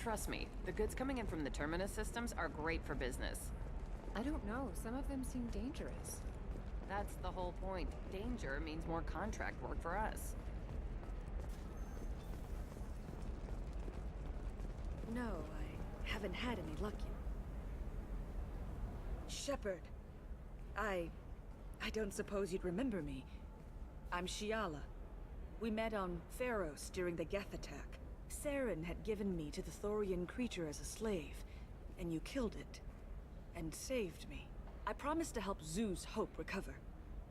Trust me, the goods coming in from the Terminus systems are great for business. I don't know, some of them seem dangerous. That's the whole point. Danger means more contract work for us. No, I haven't had any luck yet. Shepard. I don't suppose you'd remember me. I'm Shiala. We met on Pharos during the Geth attack. Saren had given me to the Thorian creature as a slave, and you killed it. And saved me. I promised to help Zoo's Hope recover.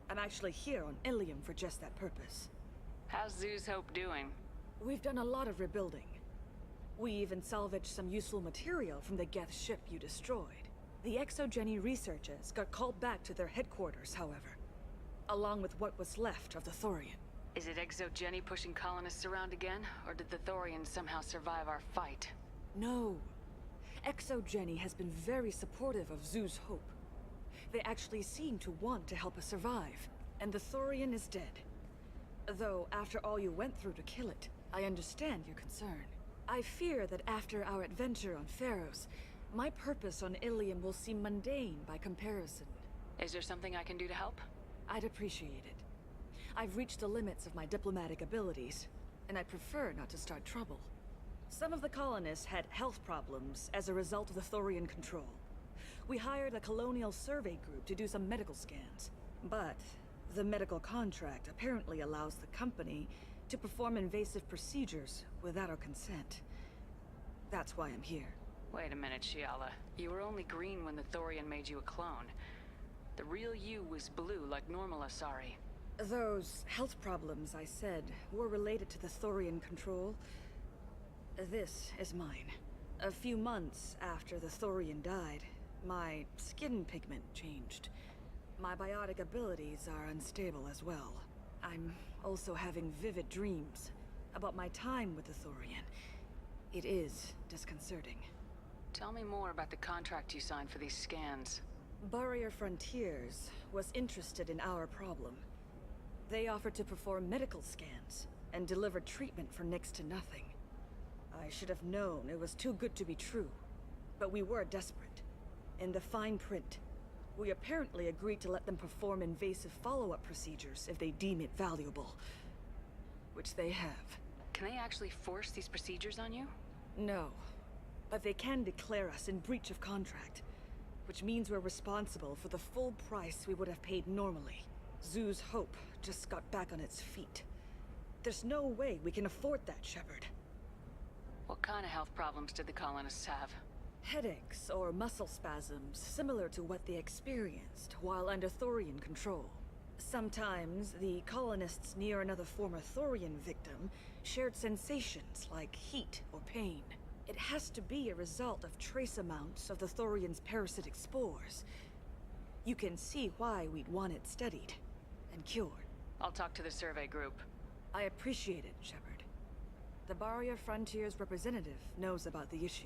I'm actually here on Ilium for just that purpose. How's Zoo's Hope doing? We've done a lot of rebuilding. We even salvaged some useful material from the Geth ship you destroyed. The Exogeny researchers got called back to their headquarters, however, along with what was left of the Thorian. Is it Exogeny pushing colonists around again, or did the Thorians somehow survive our fight? No. Exogeny has been very supportive of Zoo's Hope. They actually seem to want to help us survive, and the Thorian is dead. Though, after all you went through to kill it, I understand your concern. I fear that after our adventure on Pharos, my purpose on Ilium will seem mundane by comparison. Is there something I can do to help? I'd appreciate it. I've reached the limits of my diplomatic abilities, and I prefer not to start trouble. Some of the colonists had health problems as a result of the Thorian control. We hired a colonial survey group to do some medical scans. But the medical contract apparently allows the company to perform invasive procedures without our consent. That's why I'm here. Wait a minute, Shiala. You were only green when the Thorian made you a clone. The real you was blue like normal Asari. Those health problems I said were related to the Thorian control. This is mine. A few months after the Thorian died, my skin pigment changed. My biotic abilities are unstable as well. I'm also having vivid dreams about my time with the Thorian. It is disconcerting. Tell me more about the contract you signed for these scans. Barrier Frontiers was interested in our problem. They offered to perform medical scans and deliver treatment for next to nothing. I should have known it was too good to be true, but we were desperate. In the fine print, we apparently agreed to let them perform invasive follow-up procedures if they deem it valuable. Which they have. Can they actually force these procedures on you? No, but they can declare us in breach of contract, which means we're responsible for the full price we would have paid normally. Zoo's Hope just got back on its feet. There's no way we can afford that, Shepard. What kind of health problems did the colonists have? Headaches or muscle spasms, similar to what they experienced while under Thorian control. Sometimes, the colonists near another former Thorian victim shared sensations like heat or pain. It has to be a result of trace amounts of the Thorian's parasitic spores. You can see why we'd want it studied and cured. I'll talk to the survey group. I appreciate it, Shepard. The Barrier Frontiers representative knows about the issue.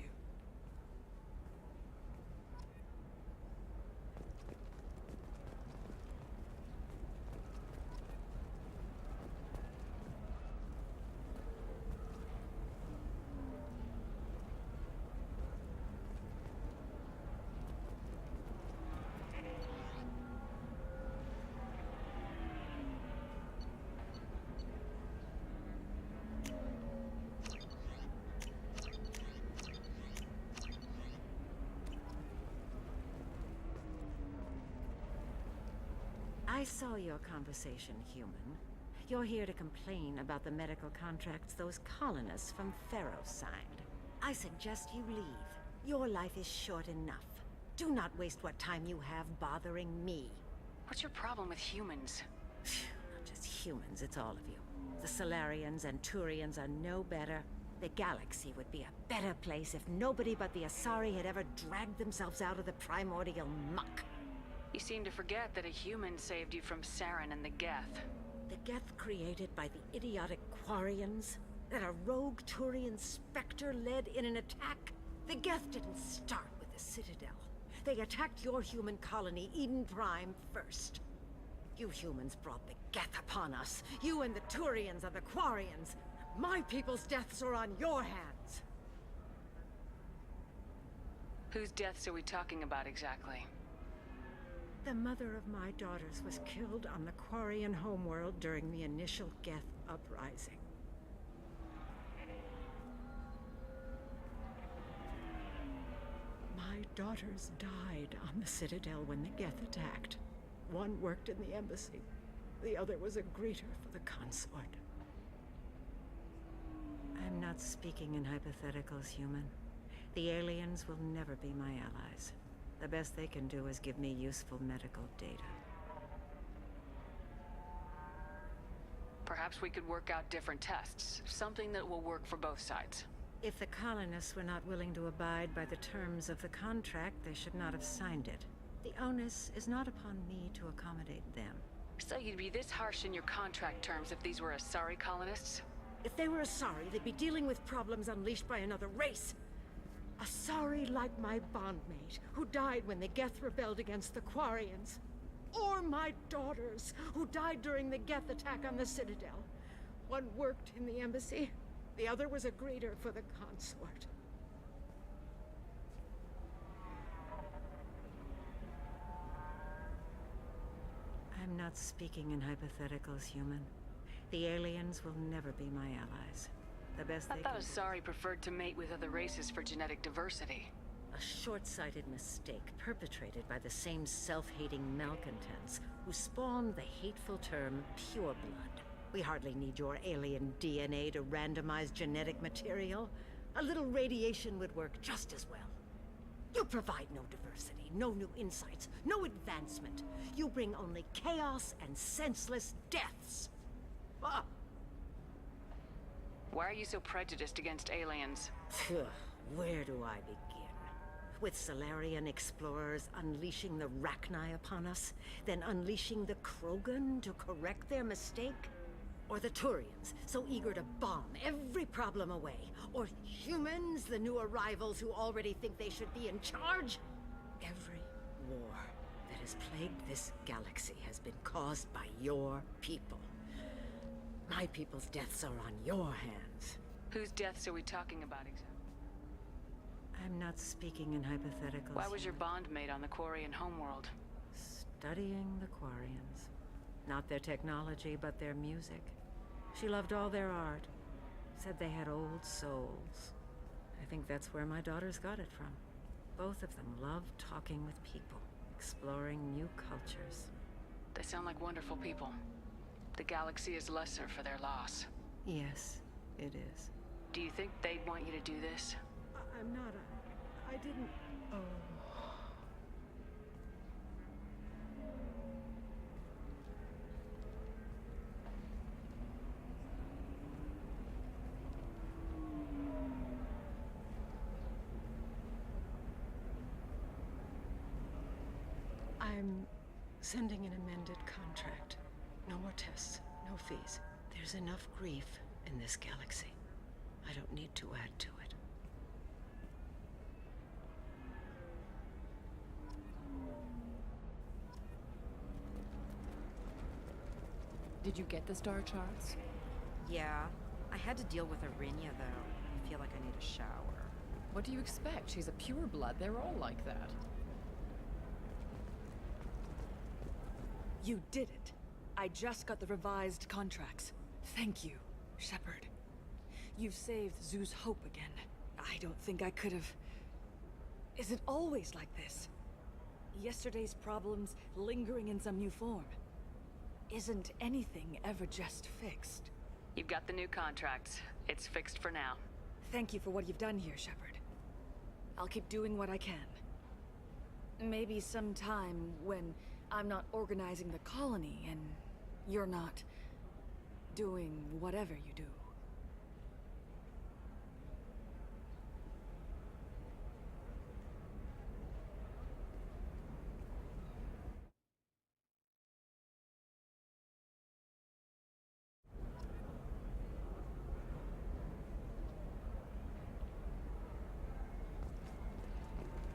I saw your conversation, human. You're here to complain about the medical contracts those colonists from Pharos signed. I suggest you leave. Your life is short enough. Do not waste what time you have bothering me. What's your problem with humans? Not just humans, it's all of you. The Solarians and Turians are no better. The galaxy would be a better place if nobody but the Asari had ever dragged themselves out of the primordial muck. You seem to forget that a human saved you from Saren and the Geth. The Geth created by the idiotic Quarians? That a rogue Turian Spectre led in an attack? The Geth didn't start with the Citadel. They attacked your human colony, Eden Prime, first. You humans brought the Geth upon us. You and the Turians and the Quarians. My people's deaths are on your hands. Whose deaths are we talking about exactly? The mother of my daughters was killed on the Quarian homeworld during the initial Geth uprising. My daughters died on the Citadel when the Geth attacked. One worked in the embassy. The other was a greeter for the consort. I'm not speaking in hypotheticals, human. The aliens will never be my allies. The best they can do is give me useful medical data. Perhaps we could work out different tests. Something that will work for both sides. If the colonists were not willing to abide by the terms of the contract, they should not have signed it. The onus is not upon me to accommodate them. So you'd be this harsh in your contract terms if these were Asari colonists? If they were Asari, they'd be dealing with problems unleashed by another race. Asari like my bondmate, who died when the Geth rebelled against the Quarians. Or my daughters, who died during the Geth attack on the Citadel. One worked in the embassy, the other was a greeter for the consort. I'm not speaking in hypotheticals, human. The aliens will never be my allies. The best I they thought can Asari preferred to mate with other races for genetic diversity. A short-sighted mistake perpetrated by the same self-hating malcontents who spawned the hateful term pureblood. We hardly need your alien DNA to randomize genetic material. A little radiation would work just as well. You provide no diversity, no new insights, no advancement. You bring only chaos and senseless deaths. Ah! Why are you so prejudiced against aliens? Where do I begin? With Solarian explorers unleashing the Rachni upon us, then unleashing the Krogan to correct their mistake? Or the Turians, so eager to bomb every problem away? Or humans, the new arrivals who already think they should be in charge? Every war that has plagued this galaxy has been caused by your people. My people's deaths are on your hands. Whose deaths are we talking about exactly? I'm not speaking in hypotheticals. Why was your bondmate on the Quarian homeworld? Studying the Quarians. Not their technology, but their music. She loved all their art. Said they had old souls. I think that's where my daughters got it from. Both of them loved talking with people, exploring new cultures. They sound like wonderful people. The galaxy is lesser for their loss. Yes, it is. Do you think they'd want you to do this? I'm not I didn't... Oh... I'm sending an amended contract. No more tests, no fees. There's enough grief in this galaxy. I don't need to add to it. Did you get the star charts? Yeah, I had to deal with Arinya, though. I feel like I need a shower. What do you expect? She's a pureblood. They're all like that. You did it. I just got the revised contracts. Thank you, Shepard. You've saved Zoo's hope again. I don't think I could have... Is it always like this? Yesterday's problems lingering in some new form. Isn't anything ever just fixed? You've got the new contracts. It's fixed for now. Thank you for what you've done here, Shepard. I'll keep doing what I can. Maybe sometime when I'm not organizing the colony and you're not doing whatever you do.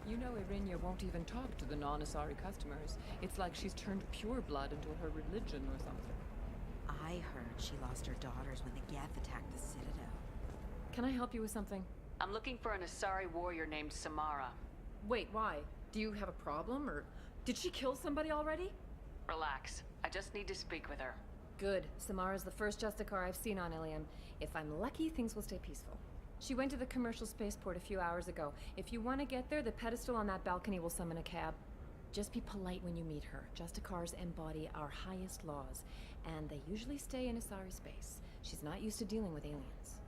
You know Irinya won't even talk to the non-Asari customers. It's like she's turned pureblood into her religion or something. I heard she lost her daughters when the Geth attacked the Citadel. Can I help you with something? I'm looking for an Asari warrior named Samara. Wait, why? Do you have a problem, or did she kill somebody already? Relax. I just need to speak with her. Good. Samara's the first Justicar I've seen on Ilium. If I'm lucky, things will stay peaceful. She went to the commercial spaceport a few hours ago. If you want to get there, the pedestal on that balcony will summon a cab. Just be polite when you meet her. Justicars embody our highest laws, and they usually stay in Asari space. She's not used to dealing with aliens.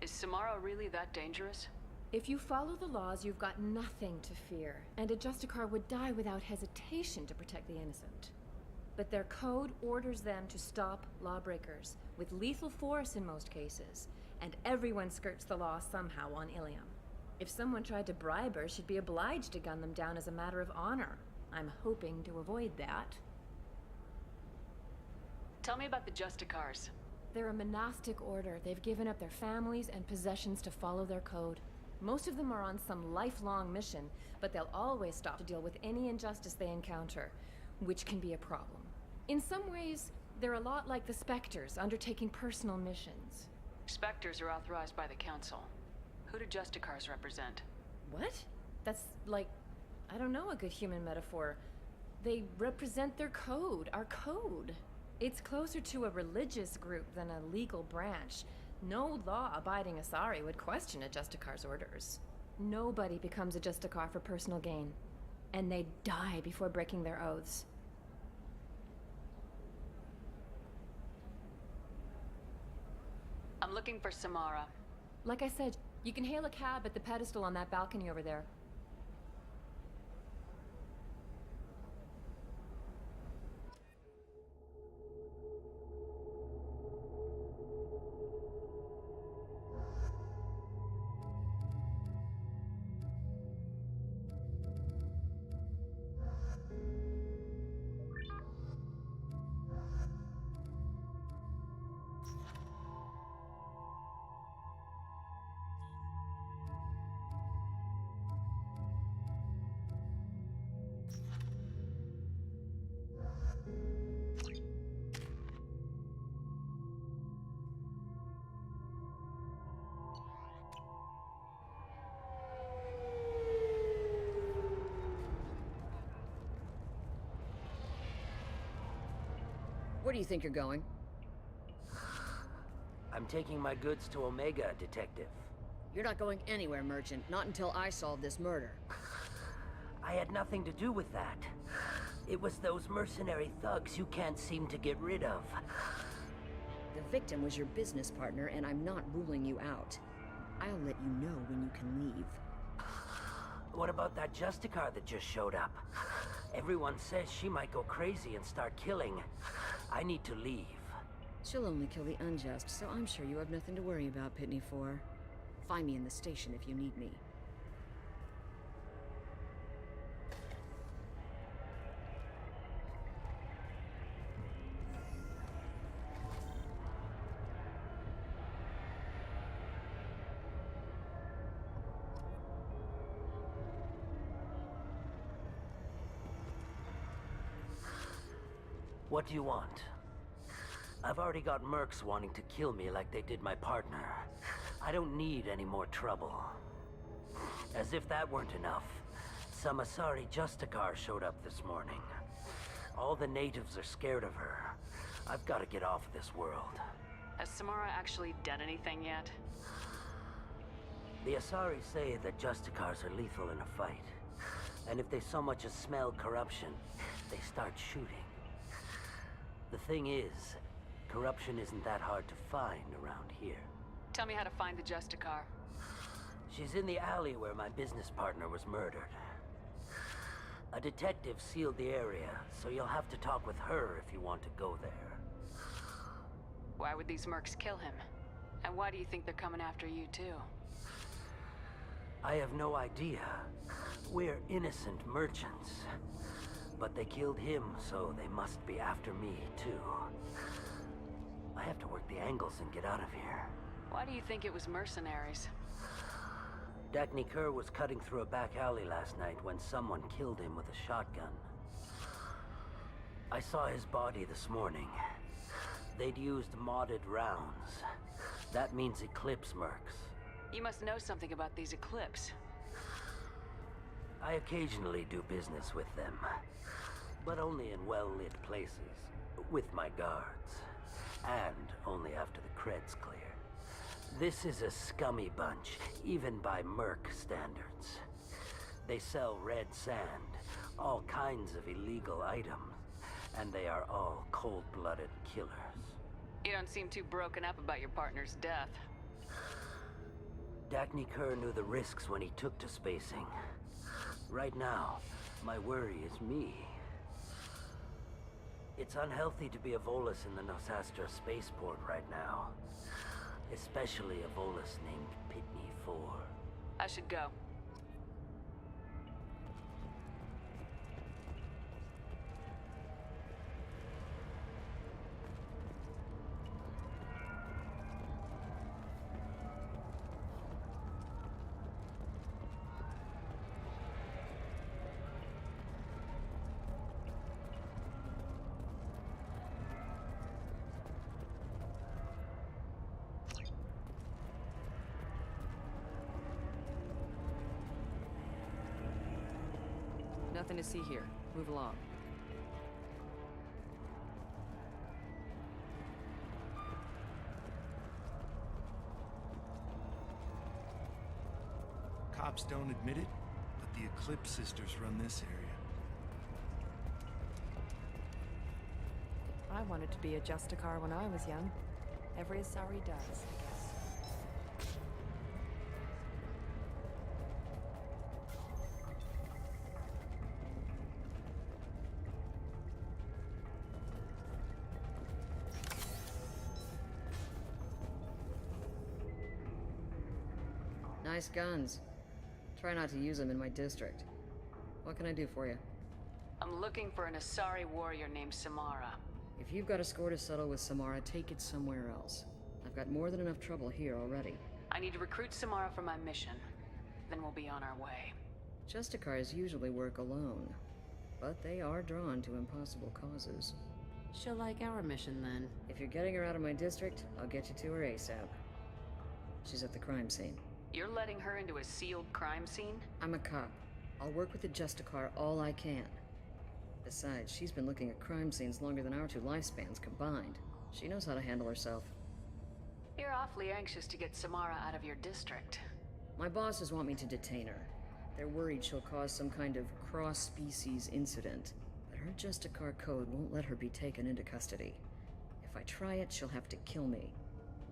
Is Samara really that dangerous? If you follow the laws, you've got nothing to fear, and a Justicar would die without hesitation to protect the innocent. But their code orders them to stop lawbreakers, with lethal force in most cases, and everyone skirts the law somehow on Ilium. If someone tried to bribe her, she'd be obliged to gun them down as a matter of honor. I'm hoping to avoid that. Tell me about the Justicars. They're a monastic order. They've given up their families and possessions to follow their code. Most of them are on some lifelong mission, but they'll always stop to deal with any injustice they encounter, which can be a problem. In some ways, they're a lot like the Spectres, undertaking personal missions. Spectres are authorized by the Council. Who do Justicars represent? What? That's like, I don't know, a good human metaphor. They represent their code, our code. It's closer to a religious group than a legal branch. No law-abiding Asari would question a Justicar's orders. Nobody becomes a Justicar for personal gain. And they die before breaking their oaths. I'm looking for Samara. Like I said, you can hail a cab at the pedestal on that balcony over there. Where do you think you're going? I'm taking my goods to Omega, Detective. You're not going anywhere, Merchant. Not until I solve this murder. I had nothing to do with that. It was those mercenary thugs you can't seem to get rid of. The victim was your business partner, and I'm not ruling you out. I'll let you know when you can leave. What about that Justicar that just showed up? Everyone says she might go crazy and start killing. I need to leave. She'll only kill the unjust, so I'm sure you have nothing to worry about, Pitney 4. Find me in the station if you need me. What do you want? I've already got mercs wanting to kill me like they did my partner. I don't need any more trouble. As if that weren't enough, some Asari Justicar showed up this morning. All the natives are scared of her. I've got to get off this world. Has Samara actually done anything yet? The Asari say that Justicars are lethal in a fight. And if they so much as smell corruption, they start shooting. The thing is, corruption isn't that hard to find around here. Tell me how to find the Justicar. She's in the alley where my business partner was murdered. A detective sealed the area, so you'll have to talk with her if you want to go there. Why would these mercs kill him? And why do you think they're coming after you too? I have no idea. We're innocent merchants. But they killed him, so they must be after me, too. I have to work the angles and get out of here. Why do you think it was mercenaries? Dagny Kerr was cutting through a back alley last night when someone killed him with a shotgun. I saw his body this morning. They'd used modded rounds. That means Eclipse mercs. You must know something about these Eclipse. I occasionally do business with them, but only in well-lit places, with my guards, and only after the cred's clear. This is a scummy bunch, even by Merc standards. They sell red sand, all kinds of illegal items, and they are all cold-blooded killers. You don't seem too broken up about your partner's death. Dagny Kerr knew the risks when he took to spacing. Right now, my worry is me. It's unhealthy to be a Volus in the Nosastra spaceport right now. Especially a Volus named Pitney 4. I should go. Nothing to see here. Move along. Cops don't admit it, but the Eclipse sisters run this area. I wanted to be a Justicar when I was young. Every Asari does, I guess. Nice guns. Try not to use them in my district. What can I do for you? I'm looking for an Asari warrior named Samara. If you've got a score to settle with Samara, take it somewhere else. I've got more than enough trouble here already. I need to recruit Samara for my mission. Then we'll be on our way. Justicars usually work alone, but they are drawn to impossible causes. She'll like our mission then. If you're getting her out of my district, I'll get you to her ASAP. She's at the crime scene. You're letting her into a sealed crime scene? I'm a cop. I'll work with the Justicar all I can. Besides, she's been looking at crime scenes longer than our two lifespans combined. She knows how to handle herself. You're awfully anxious to get Samara out of your district. My bosses want me to detain her. They're worried she'll cause some kind of cross-species incident, but her Justicar code won't let her be taken into custody. If I try it, she'll have to kill me.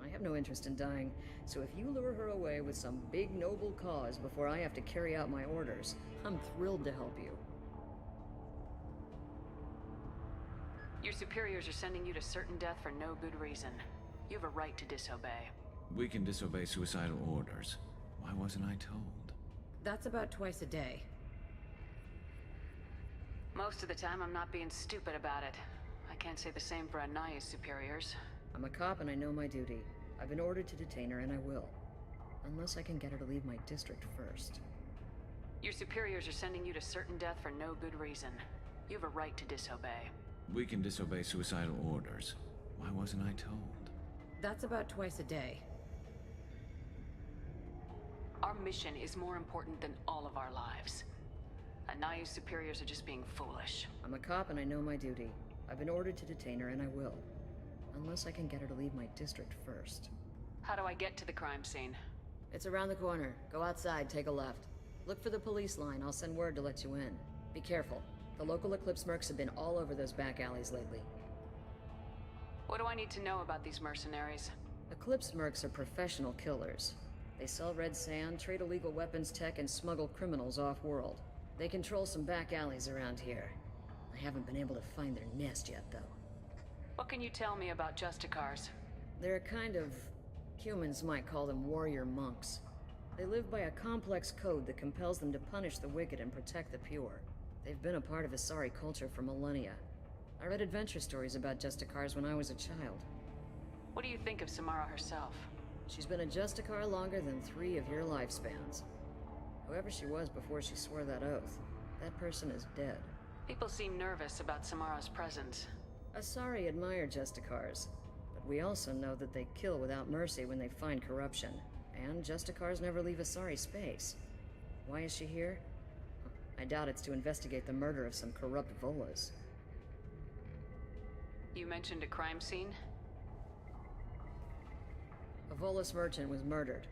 I have no interest in dying, so if you lure her away with some big noble cause before I have to carry out my orders, I'm thrilled to help you. Your superiors are sending you to certain death for no good reason. You have a right to disobey. We can disobey suicidal orders. Why wasn't I told? That's about twice a day. Most of the time, I'm not being stupid about it. I can't say the same for Anaya's superiors. I'm a cop and I know my duty. I've been ordered to detain her and I will. Unless I can get her to leave my district first. Your superiors are sending you to certain death for no good reason. You have a right to disobey. We can disobey suicidal orders. Why wasn't I told? That's about twice a day. Our mission is more important than all of our lives. Anaya's superiors are just being foolish. I'm a cop and I know my duty. I've been ordered to detain her and I will. Unless I can get her to leave my district first. How do I get to the crime scene? It's around the corner. Go outside, take a left. Look for the police line. I'll send word to let you in. Be careful. The local Eclipse mercs have been all over those back alleys lately. What do I need to know about these mercenaries? Eclipse mercs are professional killers. They sell red sand, trade illegal weapons tech, and smuggle criminals off-world. They control some back alleys around here. I haven't been able to find their nest yet, though. What can you tell me about Justicars? They're a kind of... humans might call them warrior monks. They live by a complex code that compels them to punish the wicked and protect the pure. They've been a part of Asari culture for millennia. I read adventure stories about Justicars when I was a child. What do you think of Samara herself? She's been a Justicar longer than 3 of your lifespans. Whoever she was before she swore that oath, that person is dead. People seem nervous about Samara's presence. Asari admire Justicars, but we also know that they kill without mercy when they find corruption. And Justicars never leave Asari space. Why is she here? I doubt it's to investigate the murder of some corrupt Volas. You mentioned a crime scene? A Volas merchant was murdered.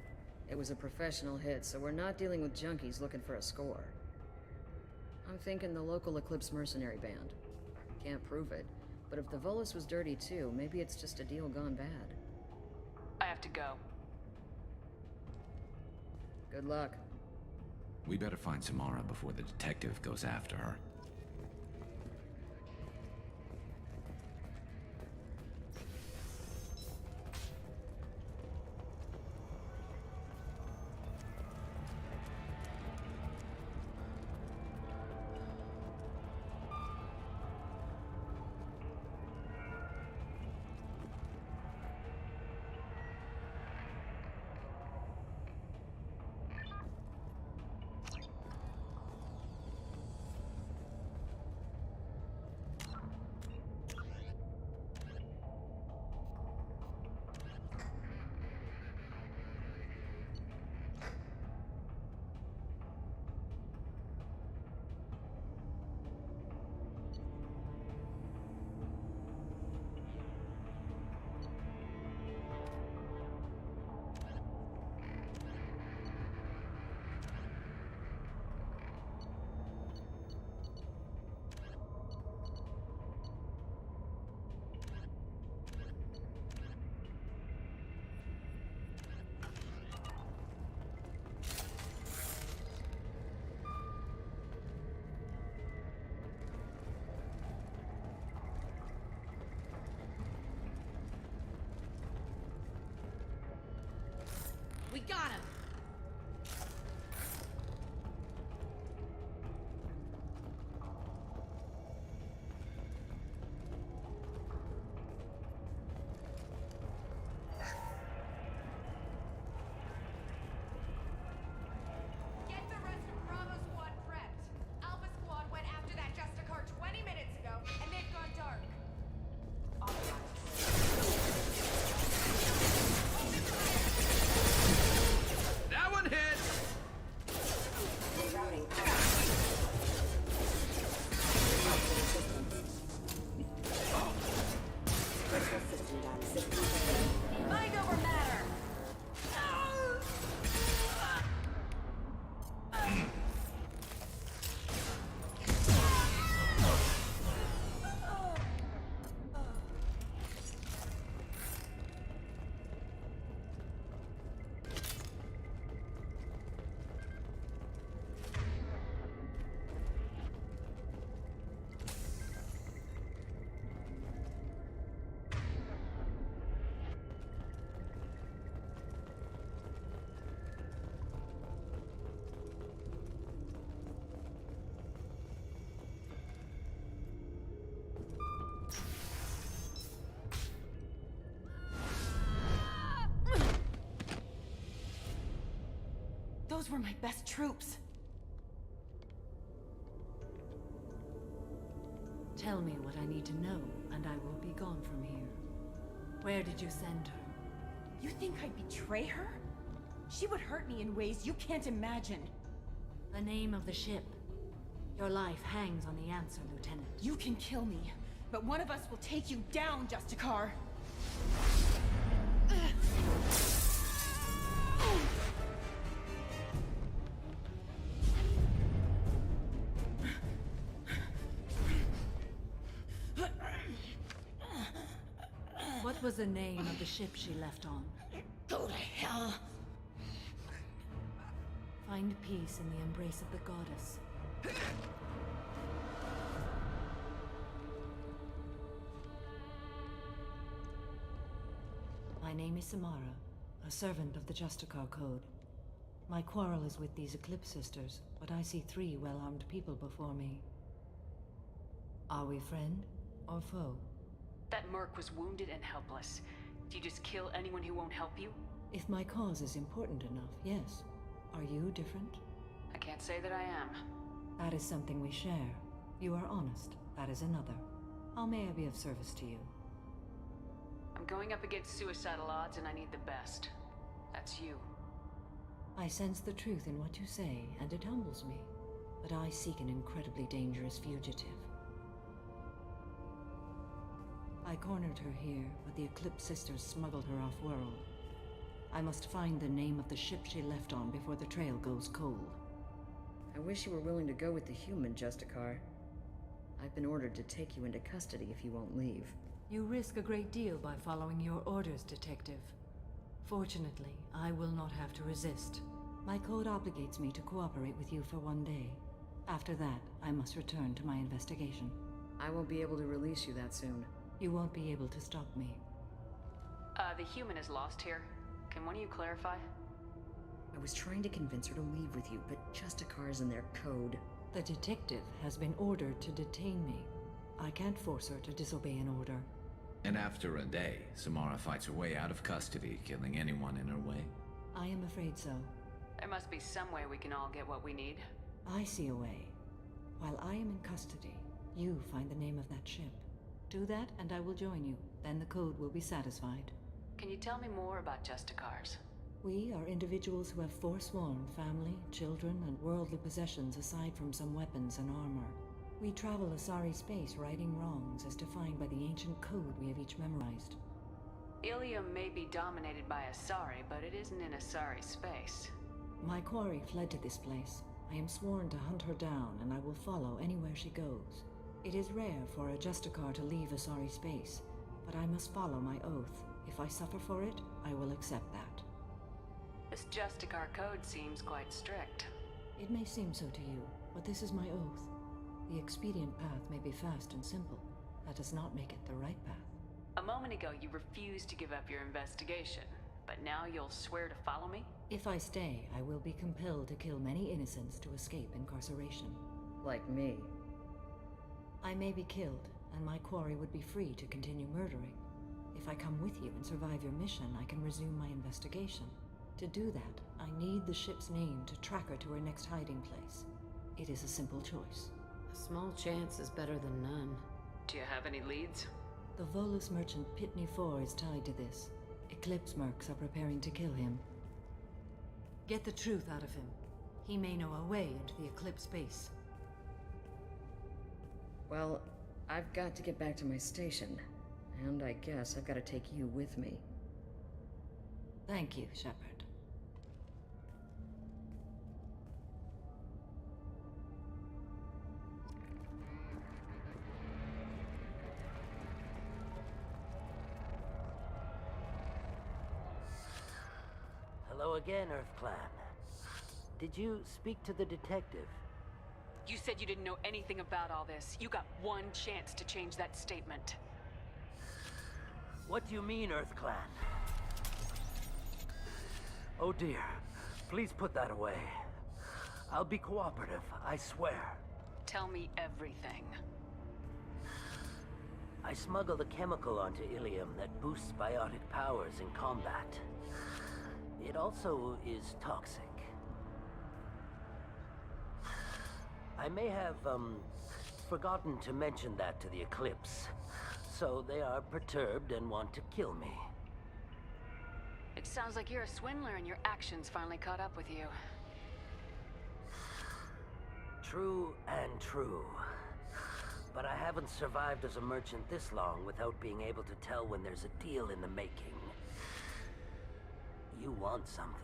It was a professional hit, so we're not dealing with junkies looking for a score. I'm thinking the local Eclipse mercenary band. Can't prove it, but if the Volas was dirty too, maybe it's just a deal gone bad. I have to go. Good luck. We better find Samara before the detective goes after her. We got him! Get the rest of Bravo Squad prepped. Alpha Squad went after that Justicar 20 minutes ago, and they've gone dark. That one hit! Mind over matter! Those were my best troops. Tell me what I need to know, and I will be gone from here. Where did you send her? You think I'd betray her? She would hurt me in ways you can't imagine. The name of the ship. Your life hangs on the answer, Lieutenant. You can kill me, but one of us will take you down, Justicar. What was the name of the ship she left on? Go to hell. Find peace in the embrace of the goddess. My name is Samara, a servant of the Justicar Code. My quarrel is with these Eclipse sisters, but I see 3 well-armed people before me. Are we friend or foe? That merc was wounded and helpless. Do you just kill anyone who won't help you? If my cause is important enough, yes. Are you different? I can't say that I am. That is something we share. You are honest. That is another. How may I be of service to you? I'm going up against suicidal odds and I need the best. That's you. I sense the truth in what you say, and it humbles me. but I seek an incredibly dangerous fugitive. I cornered her here, but the Eclipse sisters smuggled her off-world. I must find the name of the ship she left on before the trail goes cold. I wish you were willing to go with the human, Justicar. I've been ordered to take you into custody if you won't leave. You risk a great deal by following your orders, Detective. Fortunately, I will not have to resist. My code obligates me to cooperate with you for 1 day. After that, I must return to my investigation. I won't be able to release you that soon. You won't be able to stop me. The human is lost here. Can one of you clarify? I was trying to convince her to leave with you, but Justicar's in their code. The detective has been ordered to detain me. I can't force her to disobey an order. And after a day, Samara fights her way out of custody, killing anyone in her way? I am afraid so. There must be some way we can all get what we need. I see a way. While I am in custody, you find the name of that ship. Do that, and I will join you. Then the code will be satisfied. Can you tell me more about Justicars? We are individuals who have forsworn family, children, and worldly possessions aside from some weapons and armor. We travel Asari space righting wrongs as defined by the ancient code we have each memorized. Ilium may be dominated by Asari, but it isn't in Asari space. My quarry fled to this place. I am sworn to hunt her down, and I will follow anywhere she goes. It is rare for a Justicar to leave Asari space, but I must follow my oath. If I suffer for it, I will accept that. This Justicar code seems quite strict. It may seem so to you, but this is my oath. The expedient path may be fast and simple. That does not make it the right path. A moment ago, you refused to give up your investigation, but now you'll swear to follow me? If I stay, I will be compelled to kill many innocents to escape incarceration. Like me. I may be killed, and my quarry would be free to continue murdering. If I come with you and survive your mission, I can resume my investigation. To do that, I need the ship's name to track her to her next hiding place. It is a simple choice. A small chance is better than none. Do you have any leads? The Volus merchant Pitney 4 is tied to this. Eclipse mercs are preparing to kill him. Get the truth out of him. He may know a way into the Eclipse base. Well, I've got to get back to my station. And I guess I've got to take you with me. Thank you, Shepard. Hello again, Earth Clan. Did you speak to the detective? You said you didn't know anything about all this. You got one chance to change that statement. What do you mean, Earth Clan? Oh dear. Please put that away. I'll be cooperative, I swear. Tell me everything. I smuggled a chemical onto Ilium that boosts biotic powers in combat. It also is toxic. I may have, forgotten to mention that to the Eclipse. So they are perturbed and want to kill me. It sounds like you're a swindler and your actions finally caught up with you. True and true. But I haven't survived as a merchant this long without being able to tell when there's a deal in the making. You want something.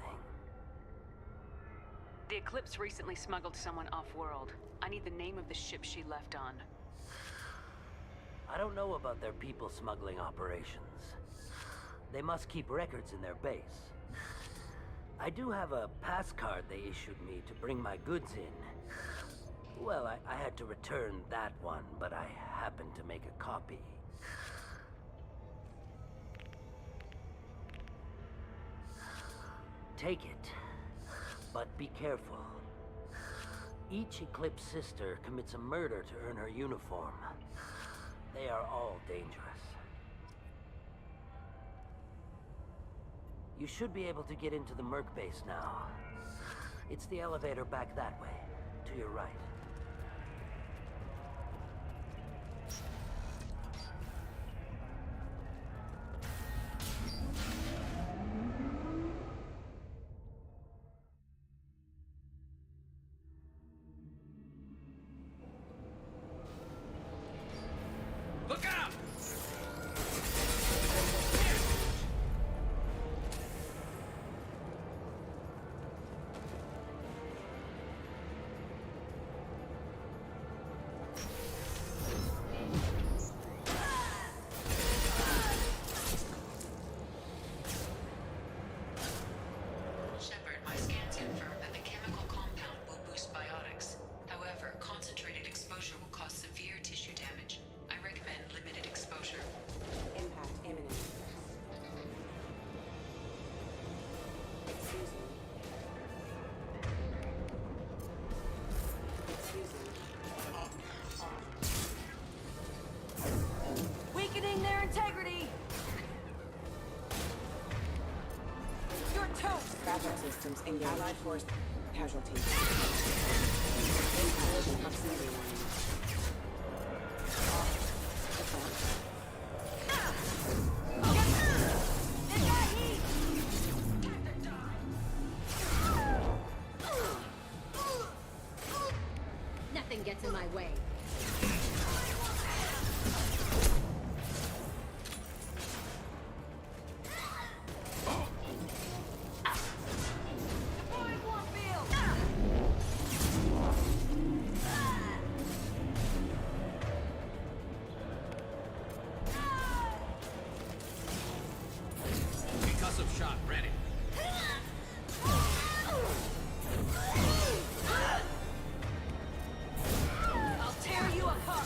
The Eclipse recently smuggled someone off-world. I need the name of the ship she left on. I don't know about their people smuggling operations. They must keep records in their base. I do have a pass card they issued me to bring my goods in. Well, I had to return that one, but I happened to make a copy. Take it, but be careful. Each Eclipse sister commits a murder to earn her uniform. They are all dangerous. You should be able to get into the Merc base now. It's the elevator back that way, to your right. systems engaged. Allied force casualties. Proximity warning. Nothing gets in my way. Concussive shot ready. I'll tear you apart!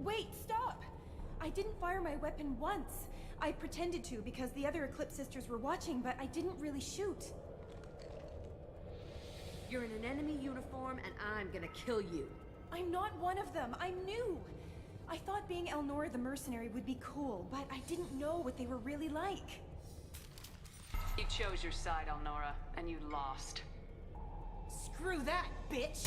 Wait, stop! I didn't fire my weapon once. I pretended to because the other Eclipse sisters were watching, but I didn't really shoot. You're in an enemy uniform, and I'm gonna kill you. I'm not one of them. I'm new. I thought being Elnora the mercenary would be cool, but I didn't know what they were really like. You chose your side, Elnora, and you lost. Screw that, bitch!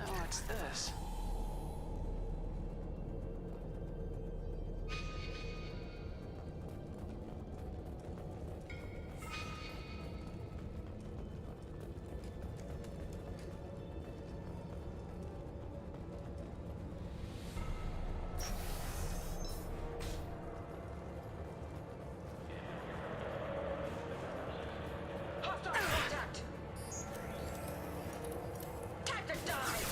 Oh, what's this? Hostile contact! Tactic dive!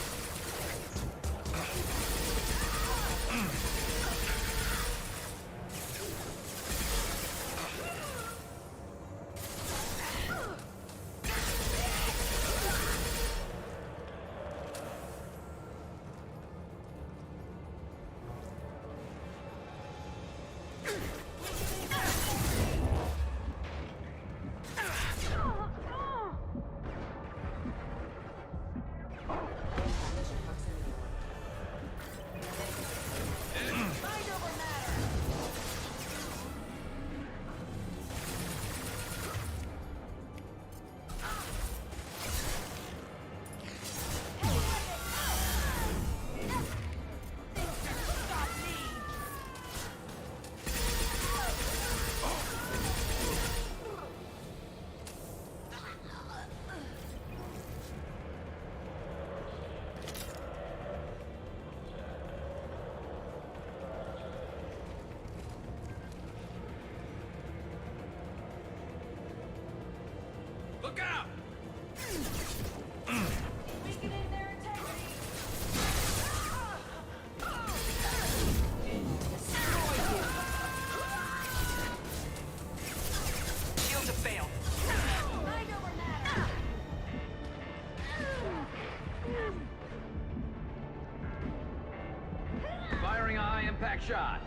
impact shot.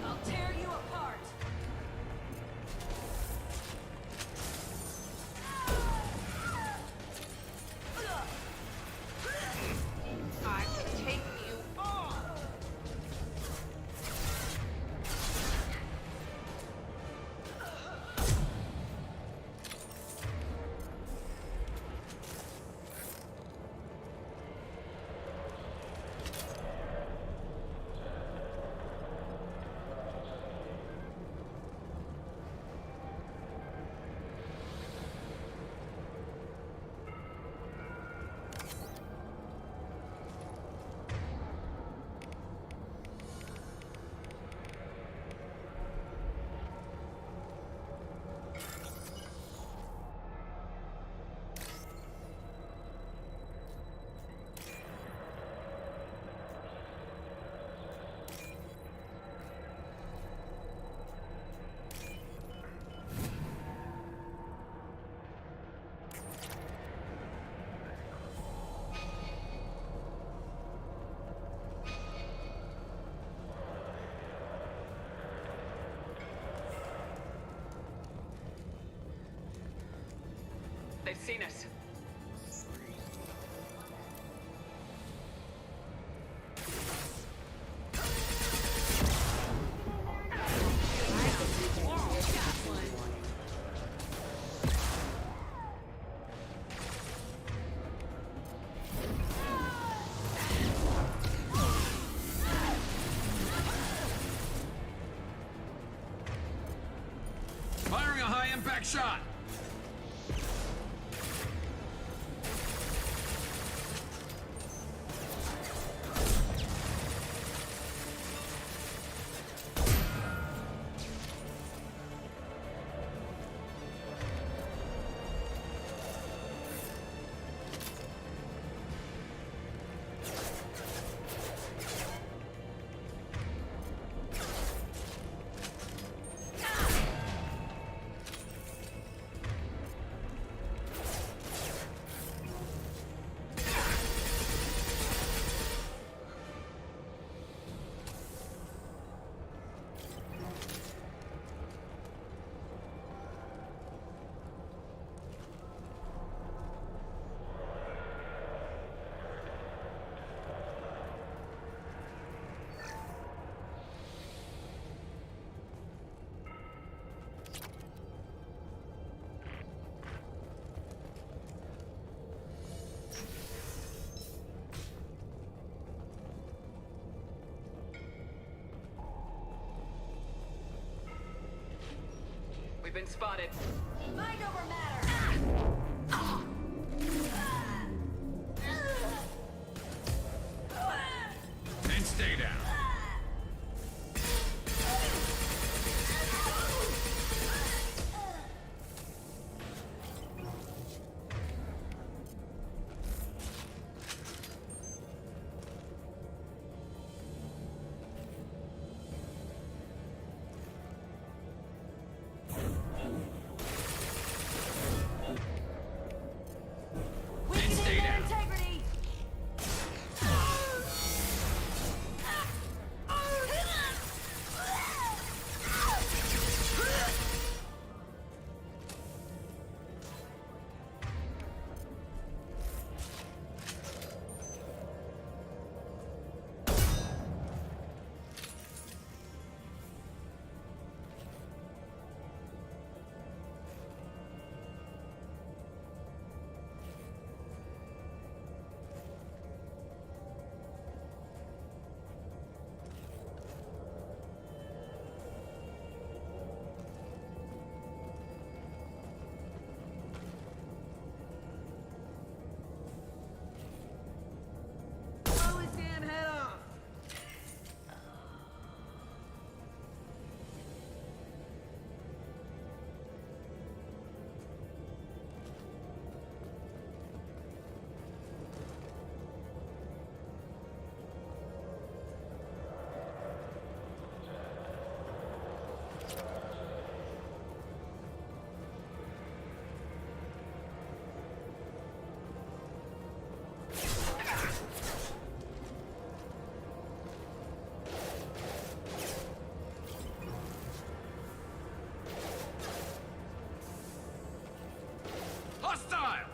I'll tear you apart. I can take you on! They've seen us. Firing a high-impact shot. We've been spotted. Mind over matter. And stay down. Hostiles!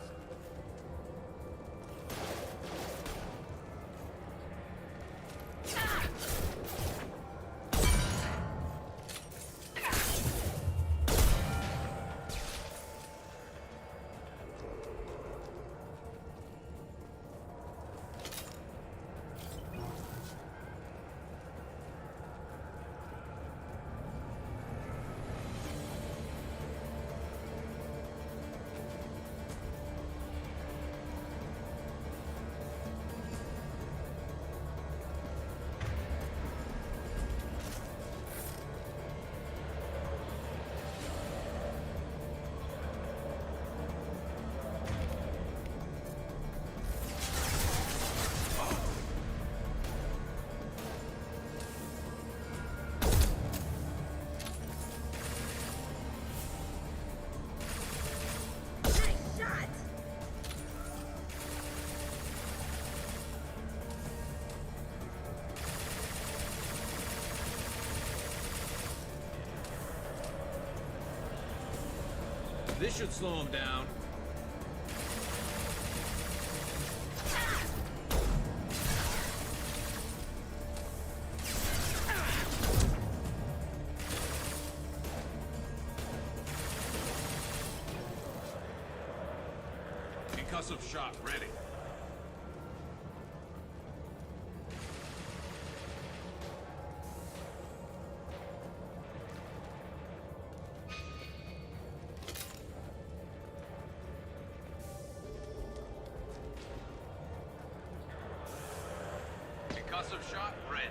This should slow him down. Concussive shot ready. Concussive shot ready.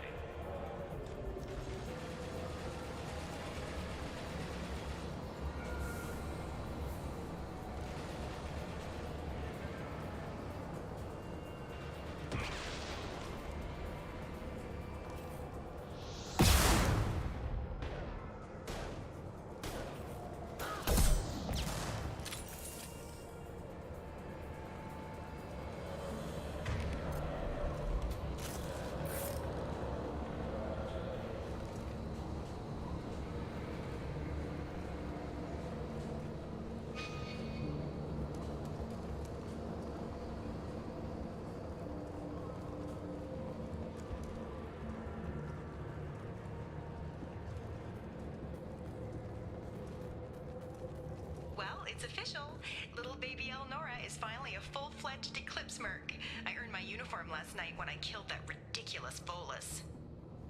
Well, it's official. Little baby Elnora is finally a full-fledged Eclipse merc. I earned my uniform last night when I killed that ridiculous bolus.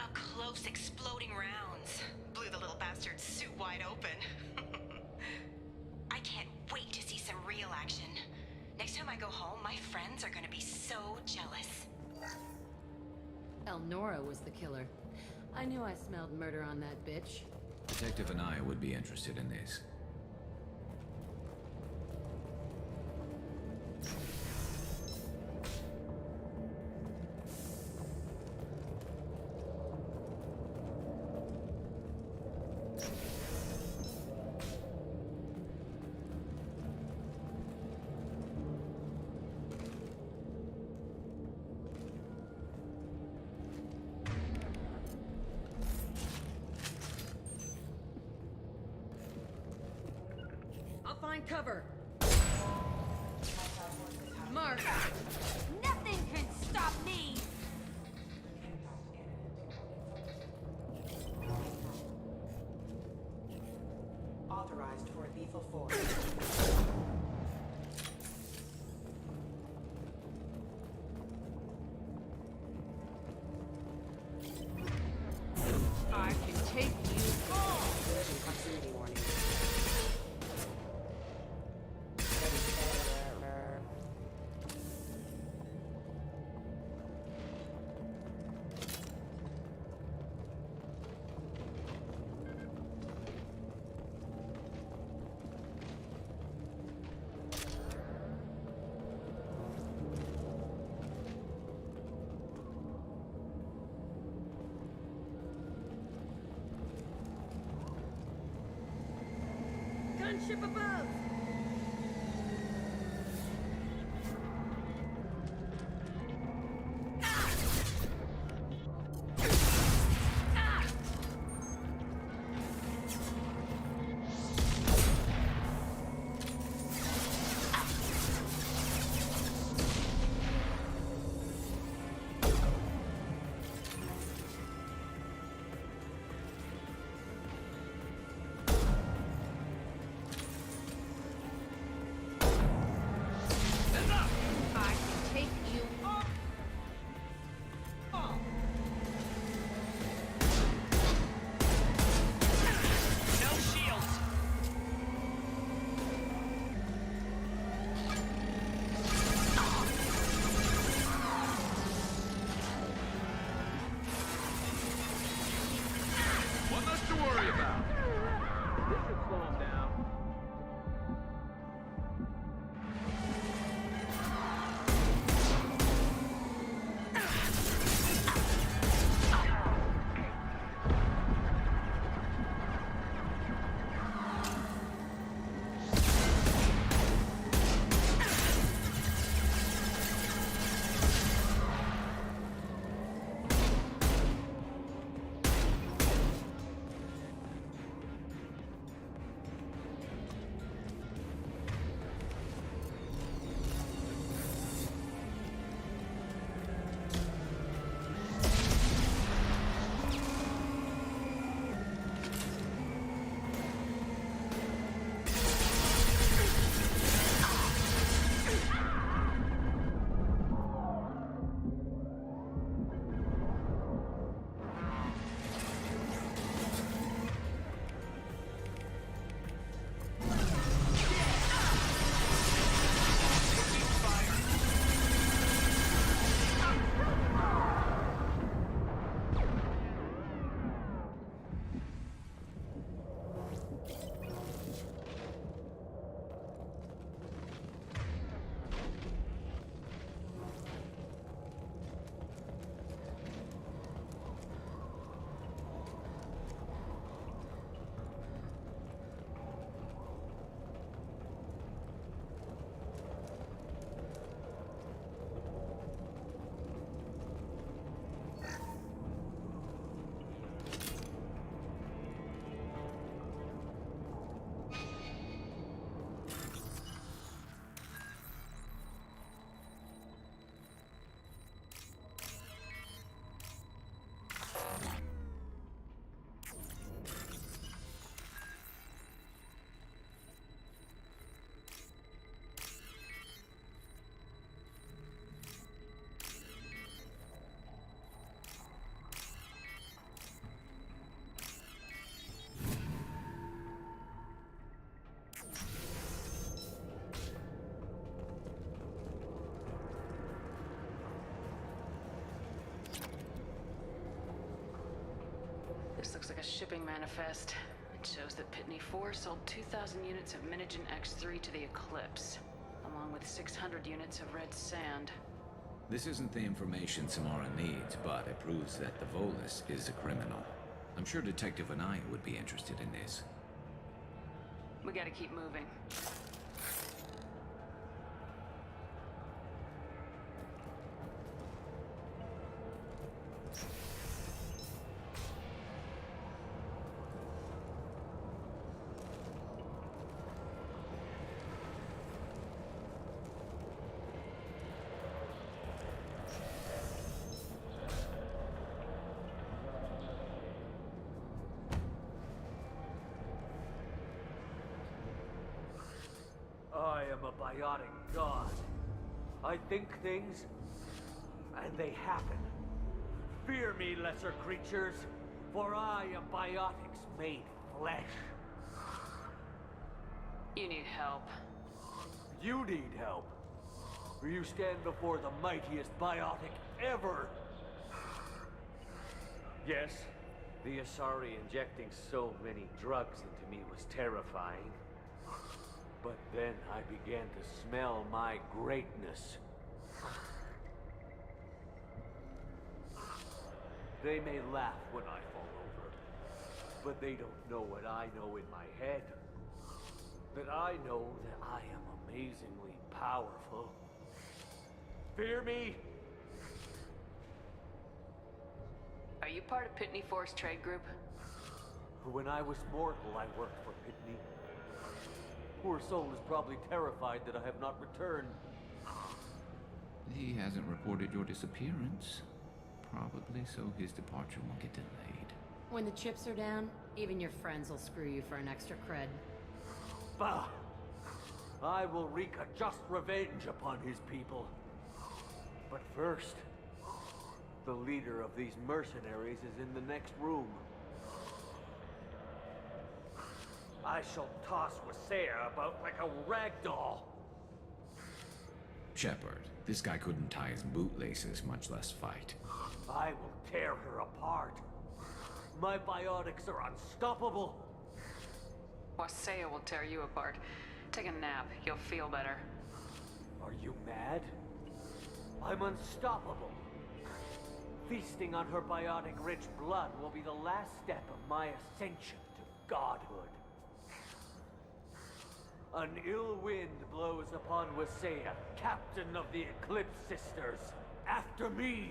Up close, exploding rounds. Blew the little bastard's suit wide open. I can't wait to see some real action. Next time I go home, my friends are gonna be so jealous. Elnora was the killer. I knew I smelled murder on that bitch. Detective and I would be interested in this. Find cover. Mark. Nothing can stop me! Authorized for lethal force. I can take you all! Collision proximity warning. Gunship above! Looks like a shipping manifest. It shows that Pitney 4 sold 2,000 units of Minigen X3 to the Eclipse, along with 600 units of red sand. This isn't the information Samara needs, but it proves that the Volus is a criminal. I'm sure Detective Anaya would be interested in this. We gotta keep moving. I am a biotic god. I think things, and they happen. Fear me, lesser creatures, for I am biotics made flesh. You need help. You need help. For you stand before the mightiest biotic ever. Yes, the Asari injecting so many drugs into me was terrifying. But then I began to smell my greatness. They may laugh when I fall over, but they don't know what I know in my head. That I know that I am amazingly powerful. Fear me? Are you part of Pitney 4's trade group? When I was mortal, I worked for Pitney. Poor soul is probably terrified that I have not returned. He hasn't reported your disappearance. Probably so his departure won't get delayed. When the chips are down, even your friends will screw you for an extra cred. Bah! I will wreak a just revenge upon his people. But first, the leader of these mercenaries is in the next room. I shall toss Wasea about like a rag doll. Shepard, this guy couldn't tie his bootlaces, much less fight. I will tear her apart. My biotics are unstoppable. Wasea will tear you apart. Take a nap. You'll feel better. Are you mad? I'm unstoppable. Feasting on her biotic-rich blood will be the last step of my ascension to godhood. An ill wind blows upon Wasea, captain of the Eclipse Sisters. After me!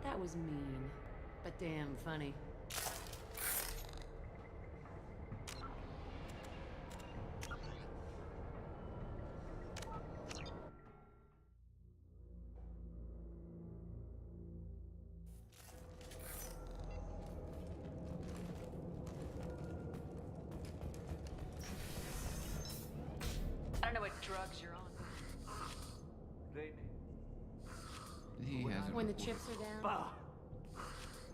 That was mean, but damn funny. I don't know what drugs you're on. He hasn't When the reported. chips are down.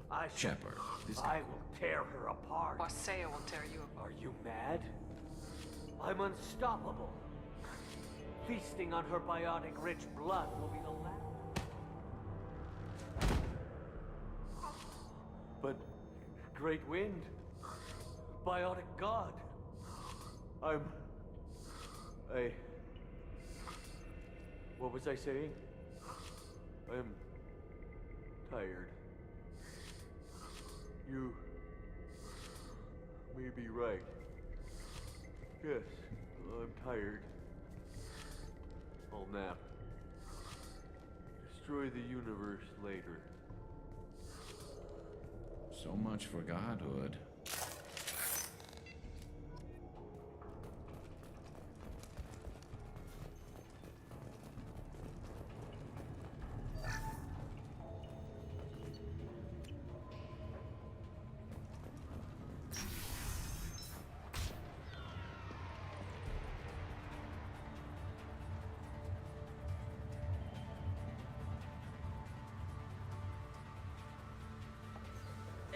Bah! Shepard, this I guy will tear her apart. Wasea will tear you apart. Are you mad? I'm unstoppable. Feasting on her biotic-rich blood will be the last. But, great wind, biotic god, what was I saying? I'm tired. You may be right. Yes, I'm tired. I'll nap. Destroy the universe later. So much for godhood.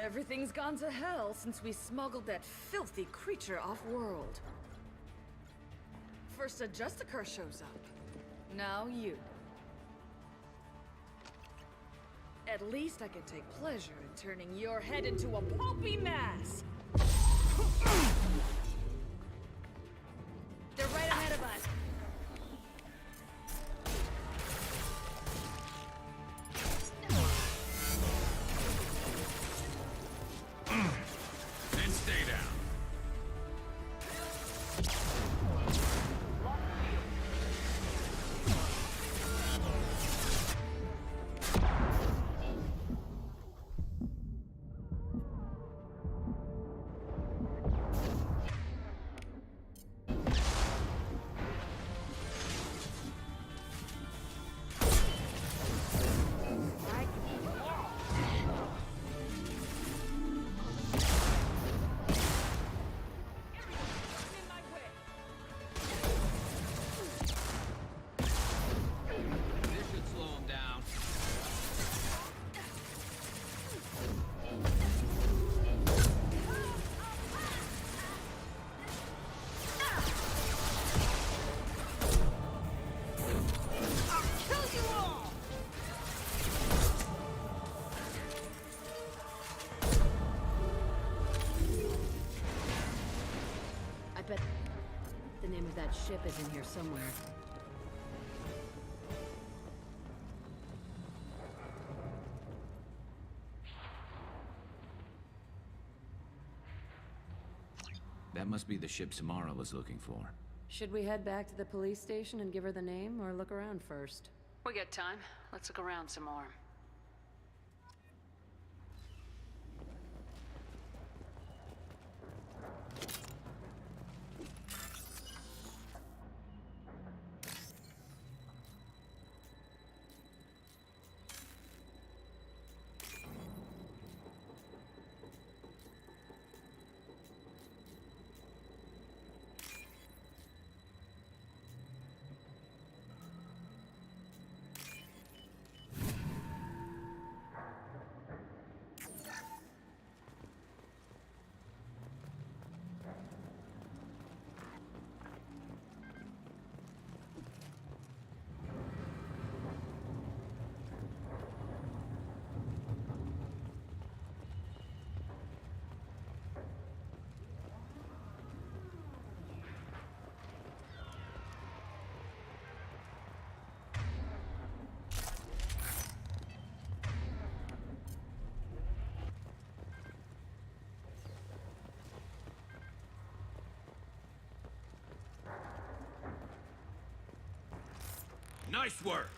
Everything's gone to hell since we smuggled that filthy creature off-world. First a Justicar shows up. Now you. At least I can take pleasure in turning your head into a pulpy mass! They're right ahead of us! Then stay down. This should slow him down. I bet the name of that ship is in here somewhere. That must be the ship Samara was looking for. Should we head back to the police station and give her the name, or look around first? We got time. Let's look around some more. Nice work.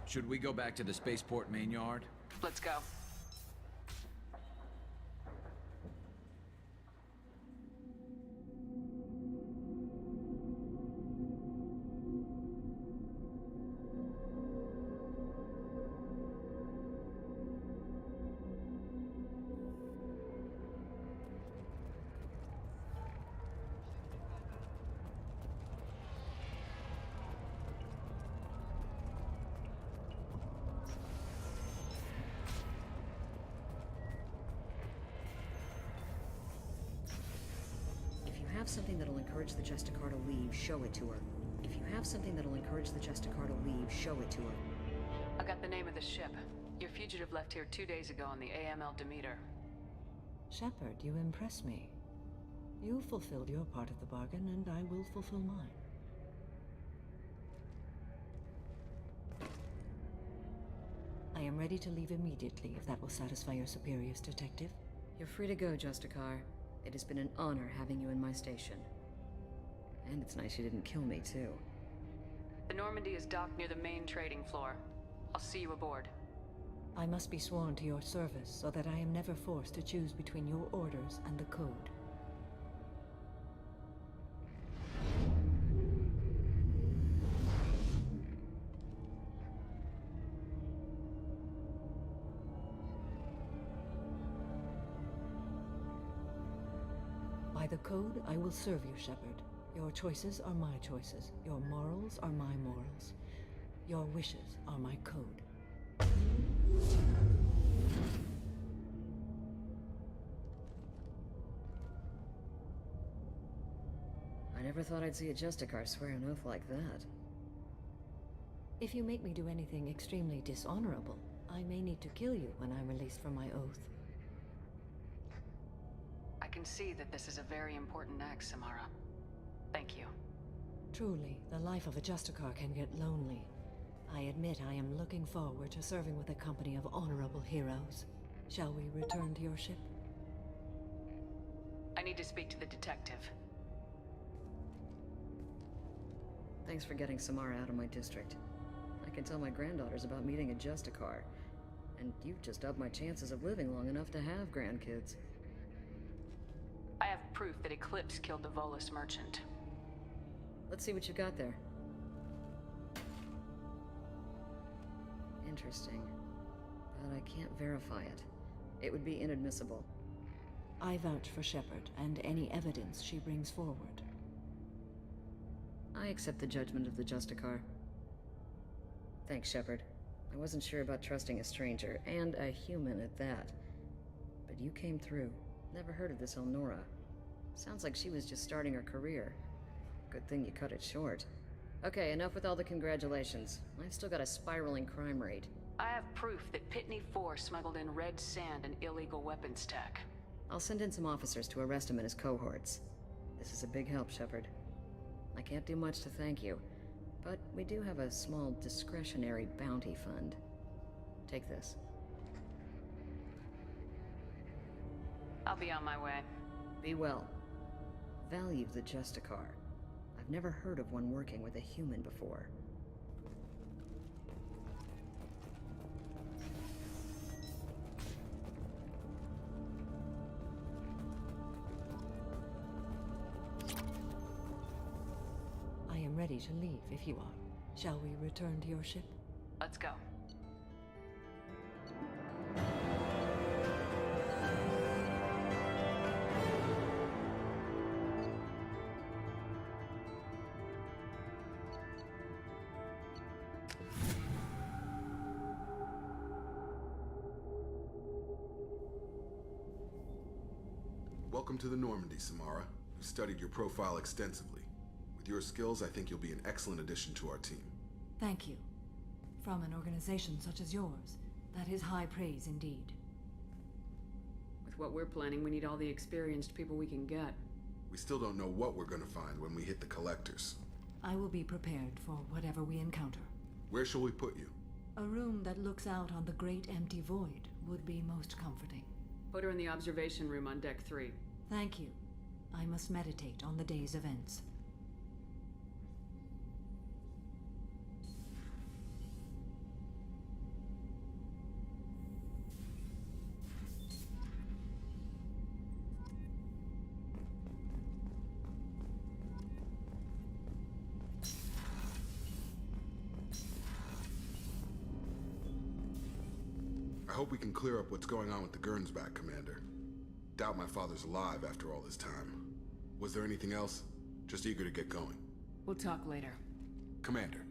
Should we go back to the spaceport main yard? Let's go. Have something that'll encourage the Justicar to leave, show it to her. If you have something that'll encourage the Justicar to leave, show it to her. I got the name of the ship. Your fugitive left here 2 days ago on the AML Demeter. Shepard, you impress me. You fulfilled your part of the bargain, and I will fulfill mine. I am ready to leave immediately, if that will satisfy your superiors, Detective. You're free to go, Justicar. It has been an honor having you in my station. And it's nice you didn't kill me, too. The Normandy is docked near the main trading floor. I'll see you aboard. I must be sworn to your service, so that I am never forced to choose between your orders and the Code. By the Code, I will serve you, Shepard. Your choices are my choices. Your morals are my morals. Your wishes are my code. I never thought I'd see a Justicar swear an oath like that. If you make me do anything extremely dishonorable, I may need to kill you when I'm released from my oath. I can see that this is a very important act, Samara. Thank you. Truly, the life of a Justicar can get lonely. I admit I am looking forward to serving with a company of honorable heroes. Shall we return to your ship? I need to speak to the detective. Thanks for getting Samara out of my district. I can tell my granddaughters about meeting a Justicar. And you've just upped my chances of living long enough to have grandkids. I have proof that Eclipse killed the Volus merchant. Let's see what you got there. Interesting. But I can't verify it. It would be inadmissible. I vouch for Shepard and any evidence she brings forward. I accept the judgment of the Justicar. Thanks, Shepard. I wasn't sure about trusting a stranger, and a human at that. But you came through. Never heard of this Elnora. Sounds like she was just starting her career. Good thing you cut it short. Okay, enough with all the congratulations. I've still got a spiraling crime rate. I have proof that Pitney 4 smuggled in red sand and illegal weapons tech. I'll send in some officers to arrest him and his cohorts. This is a big help, Shepard. I can't do much to thank you, but we do have a small discretionary bounty fund. Take this. I'll be on my way. Be well. Value the Justicar. I've never heard of one working with a human before. I am ready to leave if you are. Shall we return to your ship? Let's go. Welcome to the Normandy, Samara. We've studied your profile extensively. With your skills, I think you'll be an excellent addition to our team. Thank you. From an organization such as yours, that is high praise indeed. With what we're planning, we need all the experienced people we can get. We still don't know what we're gonna find when we hit the collectors. I will be prepared for whatever we encounter. Where shall we put you? A room that looks out on the great empty void would be most comforting. Put her in the observation room on Deck 3. Thank you. I must meditate on the day's events. I hope we can clear up what's going on with the Gernsback, Commander. Doubt my father's alive after all this time. Was there anything else? Just eager to get going. We'll talk later. Commander.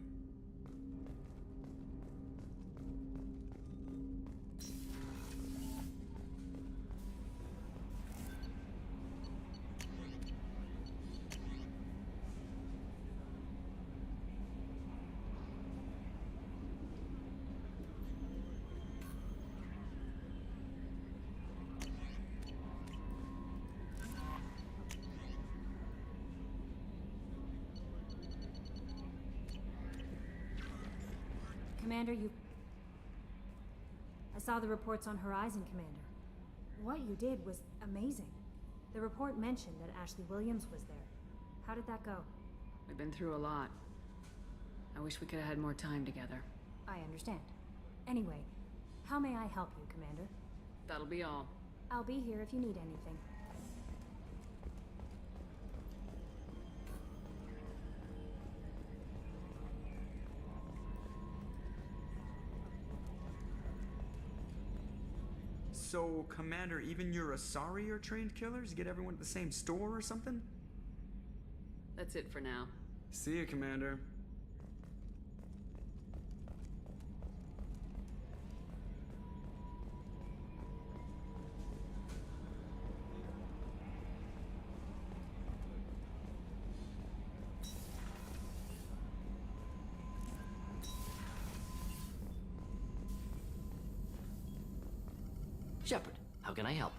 Commander, I saw the reports on Horizon, Commander. What you did was amazing. The report mentioned that Ashley Williams was there. How did that go? We've been through a lot. I wish we could have had more time together. I understand. Anyway, how may I help you, Commander? That'll be all. I'll be here if you need anything. So, Commander, even your Asari are trained killers? Get everyone at the same store or something? That's it for now. See you, Commander. Shepard, how can I help?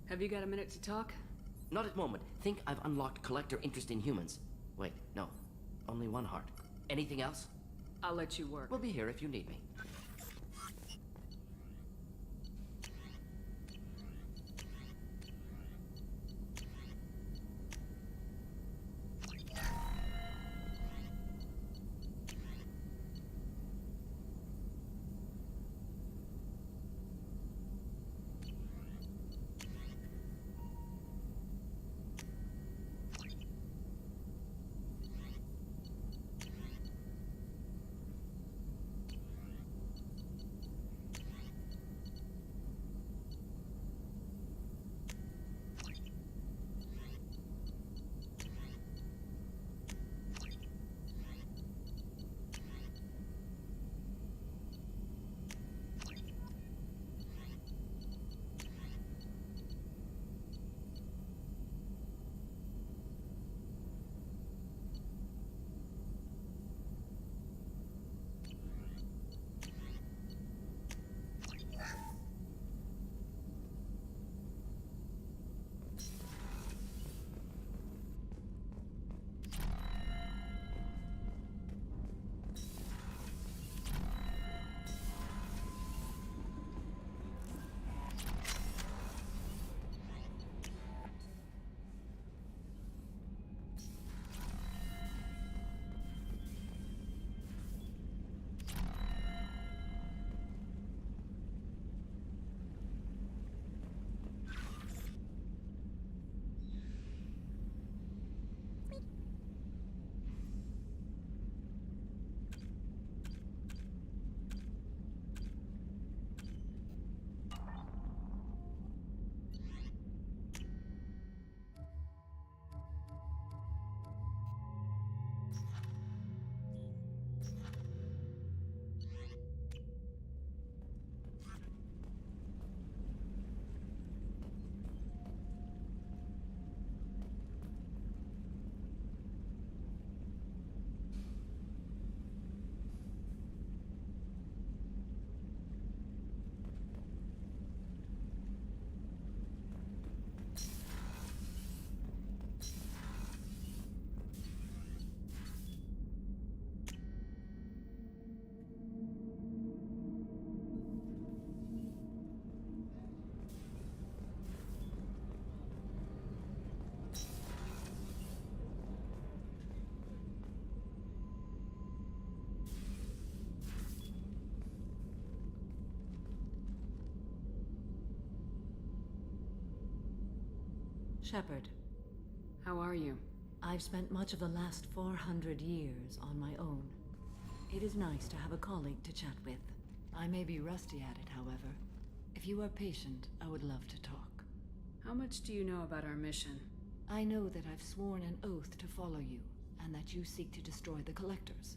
Have you got a minute to talk? Not at the moment. Think I've unlocked collector interest in humans. Wait, no. Only one heart. Anything else? I'll let you work. We'll be here if you need me. Shepard. How are you? I've spent much of the last 400 years on my own. It is nice to have a colleague to chat with. I may be rusty at it, however. If you are patient, I would love to talk. How much do you know about our mission? I know that I've sworn an oath to follow you, and that you seek to destroy the Collectors.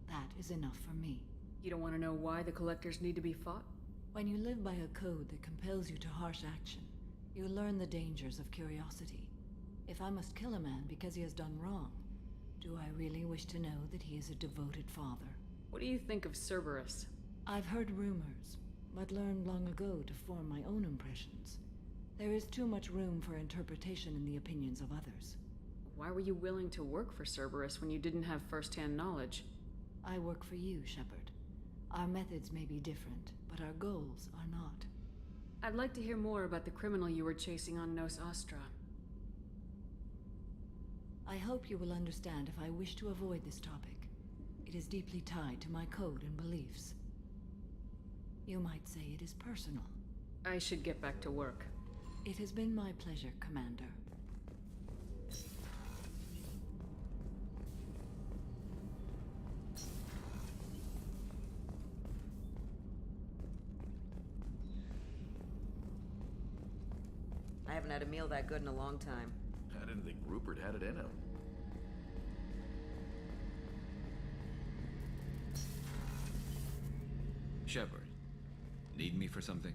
That is enough for me. You don't want to know why the Collectors need to be fought? When you live by a code that compels you to harsh action, you learn the dangers of curiosity. If I must kill a man because he has done wrong, do I really wish to know that he is a devoted father? What do you think of Cerberus? I've heard rumors, but learned long ago to form my own impressions. There is too much room for interpretation in the opinions of others. Why were you willing to work for Cerberus when you didn't have first-hand knowledge? I work for you, Shepard. Our methods may be different, but our goals are not. I'd like to hear more about the criminal you were chasing on Nos Astra. I hope you will understand if I wish to avoid this topic. It is deeply tied to my code and beliefs. You might say it is personal. I should get back to work. It has been my pleasure, Commander. I haven't had a meal that good in a long time. Had didn't think Rupert had it in him. Shepard, need me for something?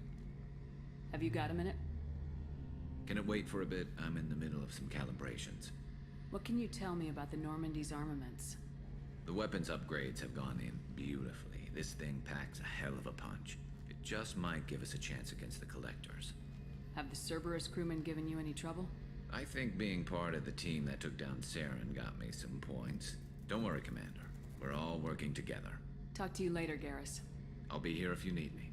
Have you got a minute? Can it wait for a bit? I'm in the middle of some calibrations. What can you tell me about the Normandy's armaments? The weapons upgrades have gone in beautifully. This thing packs a hell of a punch. It just might give us a chance against the Collectors. Have the Cerberus crewmen given you any trouble? I think being part of the team that took down Saren got me some points. Don't worry, Commander. We're all working together. Talk to you later, Garrus. I'll be here if you need me.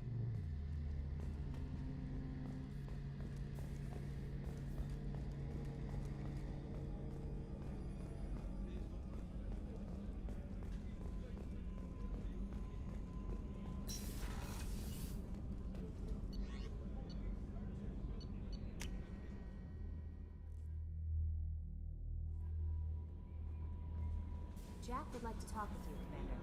Jack would like to talk with you, Commander.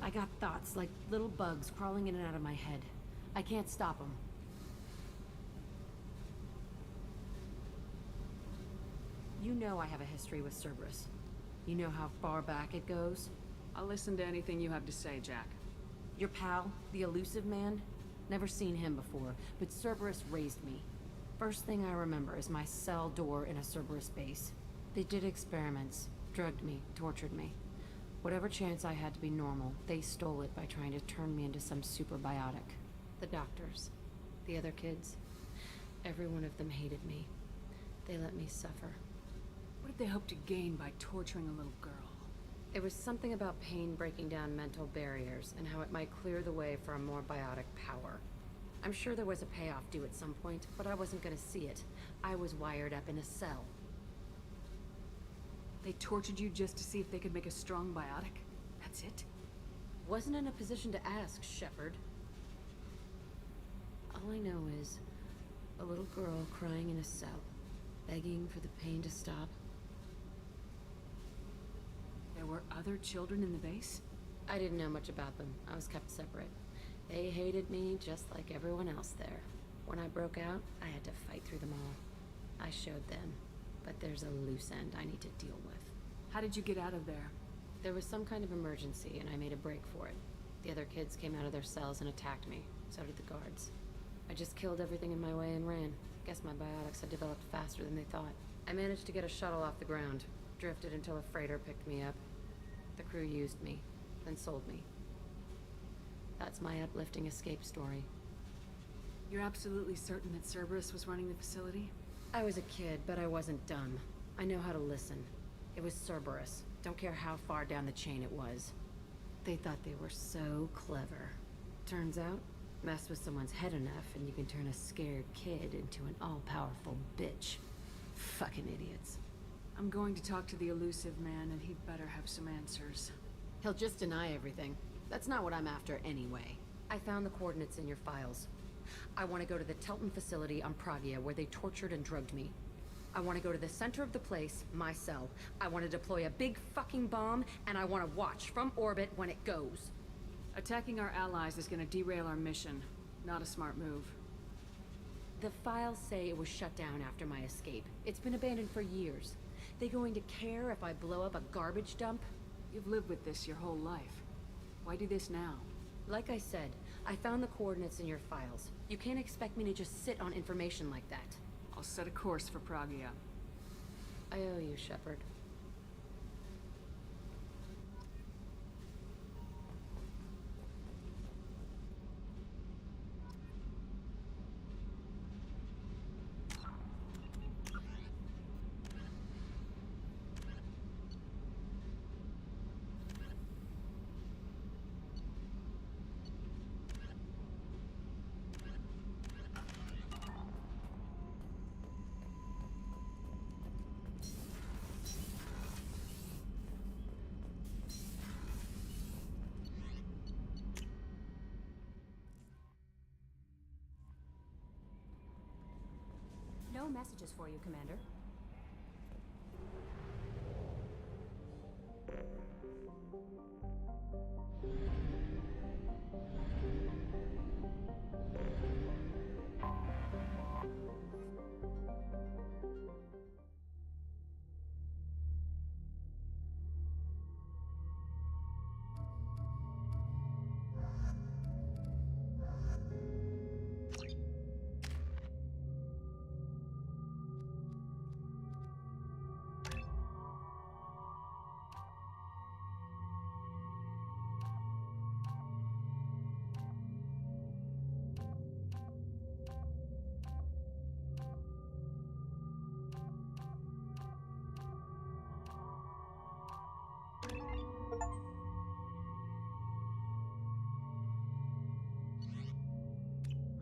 I got thoughts like little bugs crawling in and out of my head. I can't stop them. You know I have a history with Cerberus. You know how far back it goes? I'll listen to anything you have to say, Jack. Your pal, the elusive man? Never seen him before, but Cerberus raised me. First thing I remember is my cell door in a Cerberus base. They did experiments, drugged me, tortured me. Whatever chance I had to be normal, they stole it by trying to turn me into some super biotic. The doctors, the other kids, every one of them hated me. They let me suffer. What did they hope to gain by torturing a little girl? It was something about pain breaking down mental barriers and how it might clear the way for a more biotic power. I'm sure there was a payoff due at some point, but I wasn't gonna see it. I was wired up in a cell. They tortured you just to see if they could make a strong biotic? That's it? Wasn't in a position to ask, Shepard. All I know is a little girl crying in a cell, begging for the pain to stop. There were other children in the base? I didn't know much about them. I was kept separate. They hated me just like everyone else there. When I broke out, I had to fight through them all. I showed them. But there's a loose end I need to deal with. How did you get out of there? There was some kind of emergency, and I made a break for it. The other kids came out of their cells and attacked me. So did the guards. I just killed everything in my way and ran. Guess my biotics had developed faster than they thought. I managed to get a shuttle off the ground. Drifted until a freighter picked me up. The crew used me, then sold me. That's my uplifting escape story. You're absolutely certain that Cerberus was running the facility? I was a kid, but I wasn't dumb. I know how to listen. It was Cerberus. Don't care how far down the chain it was. They thought they were so clever. Turns out, mess with someone's head enough and you can turn a scared kid into an all-powerful bitch. Fucking idiots. I'm going to talk to the elusive man, and he'd better have some answers. He'll just deny everything. That's not what I'm after anyway. I found the coordinates in your files. I want to go to the Telton facility on Pravia where they tortured and drugged me. I want to go to the center of the place, my cell. I want to deploy a big fucking bomb, and I want to watch from orbit when it goes. Attacking our allies is going to derail our mission. Not a smart move. The files say it was shut down after my escape. It's been abandoned for years. They going to care if I blow up a garbage dump? You've lived with this your whole life. Why do this now? Like I said, I found the coordinates in your files. You can't expect me to just sit on information like that. I'll set a course for Pragia. I owe you, Shepard. messages for you, Commander.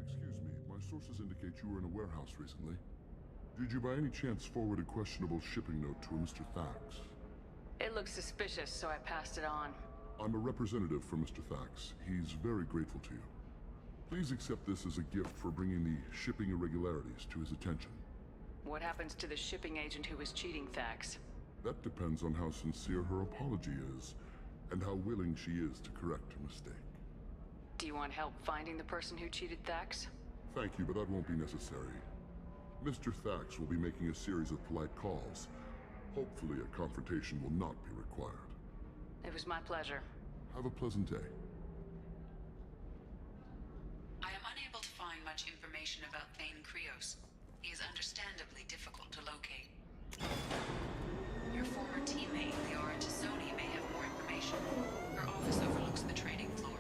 Excuse me, my sources indicate you were in a warehouse recently. Did you by any chance forward a questionable shipping note to a Mr. Thax? It looks suspicious, so I passed it on. I'm a representative for Mr. Thax. He's very grateful to you. Please accept this as a gift for bringing the shipping irregularities to his attention. What happens to the shipping agent who was cheating Thax? That depends on how sincere her apology is, and how willing she is to correct her mistake. Do you want help finding the person who cheated Thax? Thank you, but that won't be necessary. Mr. Thax will be making a series of polite calls. Hopefully a confrontation will not be required. It was my pleasure. Have a pleasant day. I am unable to find much information about Thane Krios. He is understandably difficult to locate. Your former teammate, Liara Tassoni, may have more information. Her office overlooks the trading floor.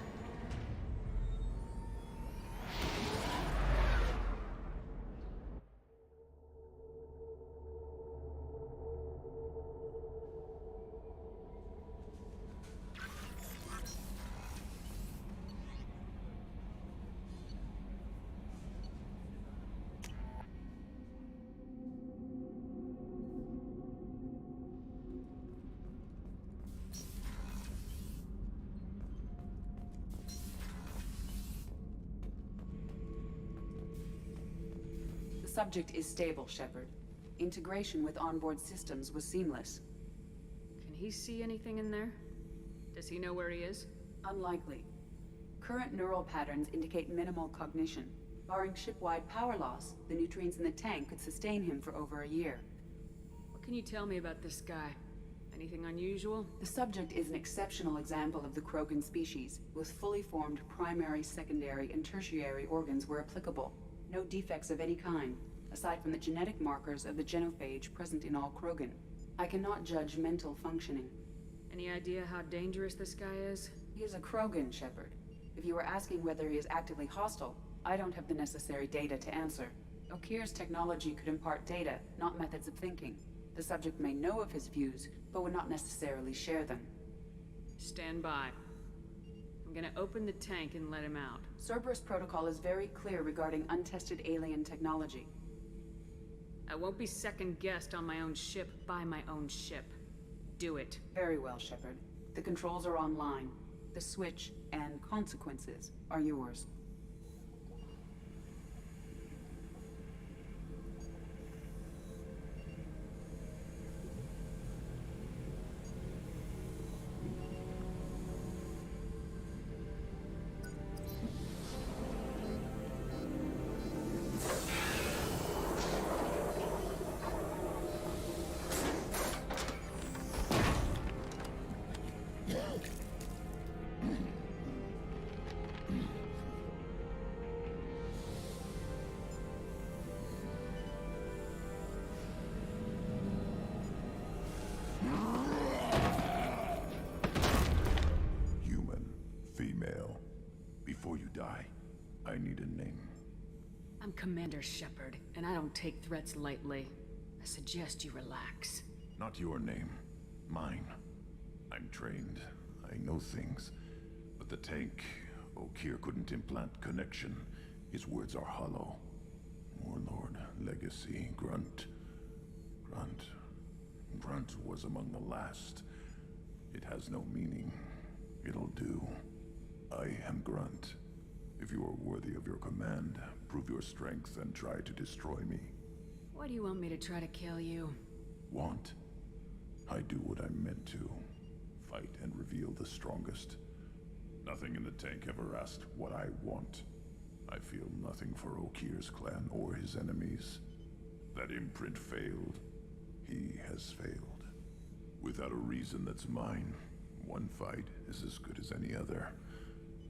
The subject is stable, Shepard. Integration with onboard systems was seamless. Can he see anything in there? Does he know where he is? Unlikely. Current neural patterns indicate minimal cognition. Barring ship-wide power loss, the nutrients in the tank could sustain him for over a year. What can you tell me about this guy? Anything unusual? The subject is an exceptional example of the Krogan species, with fully formed primary, secondary, and tertiary organs where applicable. No defects of any kind, aside from the genetic markers of the genophage present in all Krogan. I cannot judge mental functioning. Any idea how dangerous this guy is? He is a Krogan, Shepard. If you were asking whether he is actively hostile, I don't have the necessary data to answer. Okir's technology could impart data, not methods of thinking. The subject may know of his views, but would not necessarily share them. Stand by. I'm gonna open the tank and let him out. Cerberus protocol is very clear regarding untested alien technology. I won't be second-guessed on my own ship by my own ship. Do it. Very well, Shepard. The controls are online. The switch and consequences are yours. I need a name. I'm Commander Shepard, and I don't take threats lightly. I suggest you relax. Not your name. Mine. I'm trained. I know things. But the tank, Okir couldn't implant connection. His words are hollow. Warlord, Legacy, Grunt. Grunt was among the last. It has no meaning. It'll do. I am Grunt. If you are worthy of your command, prove your strength and try to destroy me. Why do you want me to try to kill you? Want? I do what I'm meant to. Fight and reveal the strongest. Nothing in the tank ever asked what I want. I feel nothing for Okir's clan or his enemies. That imprint failed. He has failed. Without a reason that's mine, one fight is as good as any other.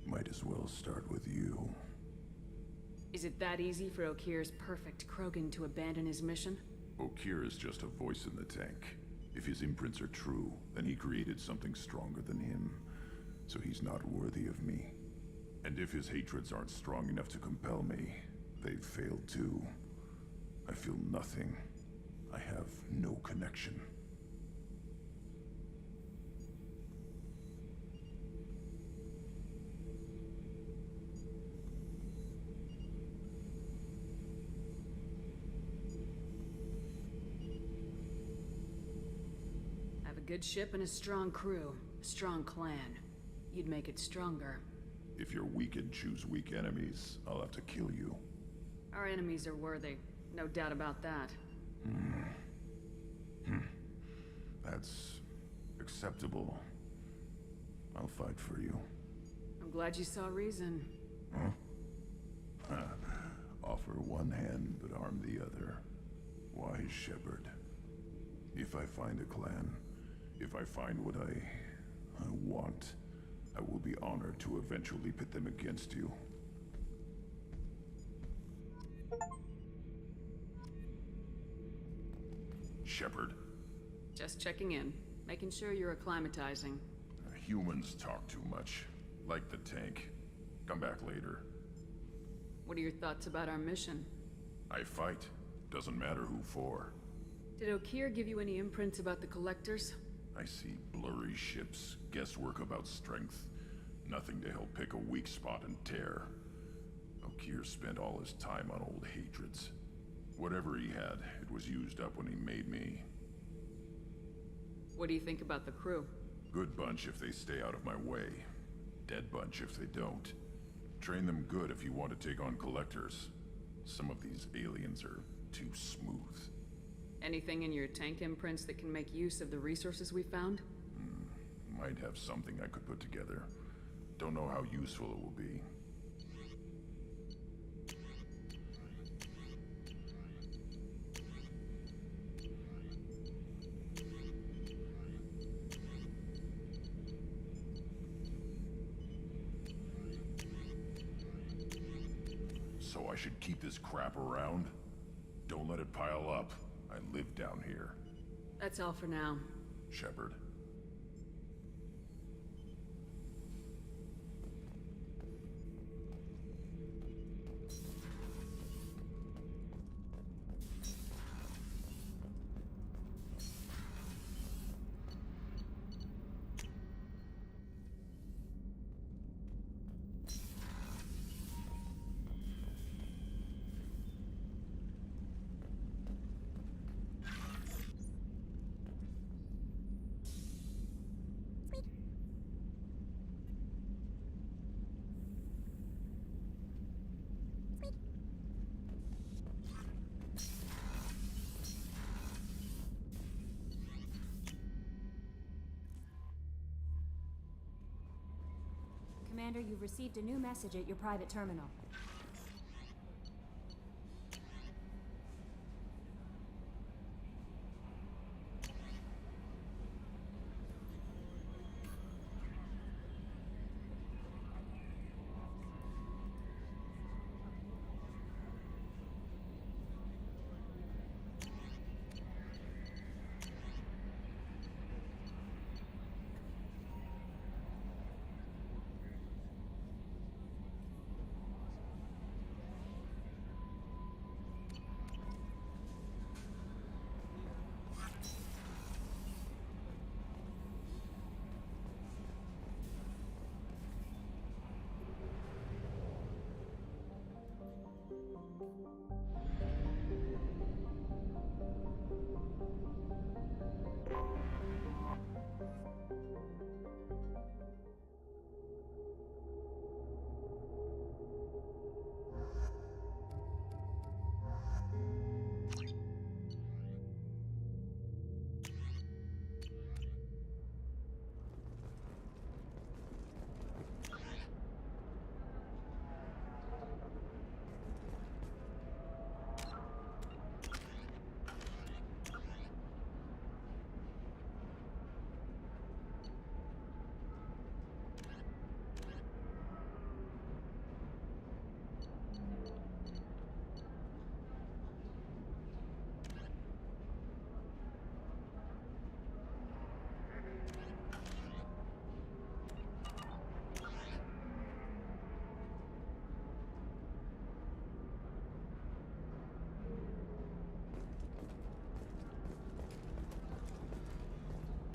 Might as well start with you. Is it that easy for Okir's perfect Krogan to abandon his mission? Okir is just a voice in the tank. If his imprints are true, then he created something stronger than him. So he's not worthy of me. And if his hatreds aren't strong enough to compel me, they've failed too. I feel nothing. I have no connection. I have a good ship and a strong crew. A strong clan. You'd make it stronger. If you're weak and choose weak enemies, I'll have to kill you. Our enemies are worthy. No doubt about that. That's acceptable. I'll fight for you. I'm glad you saw reason. Huh? Offer one hand, but arm the other. Wise shepherd. If I find a clan, if I find what I want, I will be honored to eventually pit them against you. Shepherd. Just checking in. Making sure you're acclimatizing. Humans talk too much. Like the tank. Come back later. What are your thoughts about our mission? I fight. Doesn't matter who for. Did Okir give you any imprints about the Collectors? I see blurry ships, guesswork about strength. Nothing to help pick a weak spot and tear. Okir spent all his time on old hatreds. Whatever he had, it was used up when he made me. What do you think about the crew? Good bunch if they stay out of my way. Dead bunch if they don't. Train them good if you want to take on Collectors. Some of these aliens are too smooth. Anything in your tank imprints that can make use of the resources we found? Might have something I could put together. Don't know how useful it will be. So I should keep this crap around? Don't let it pile up. I live down here. That's all for now. Shepherd. Commander, you've received a new message at your private terminal.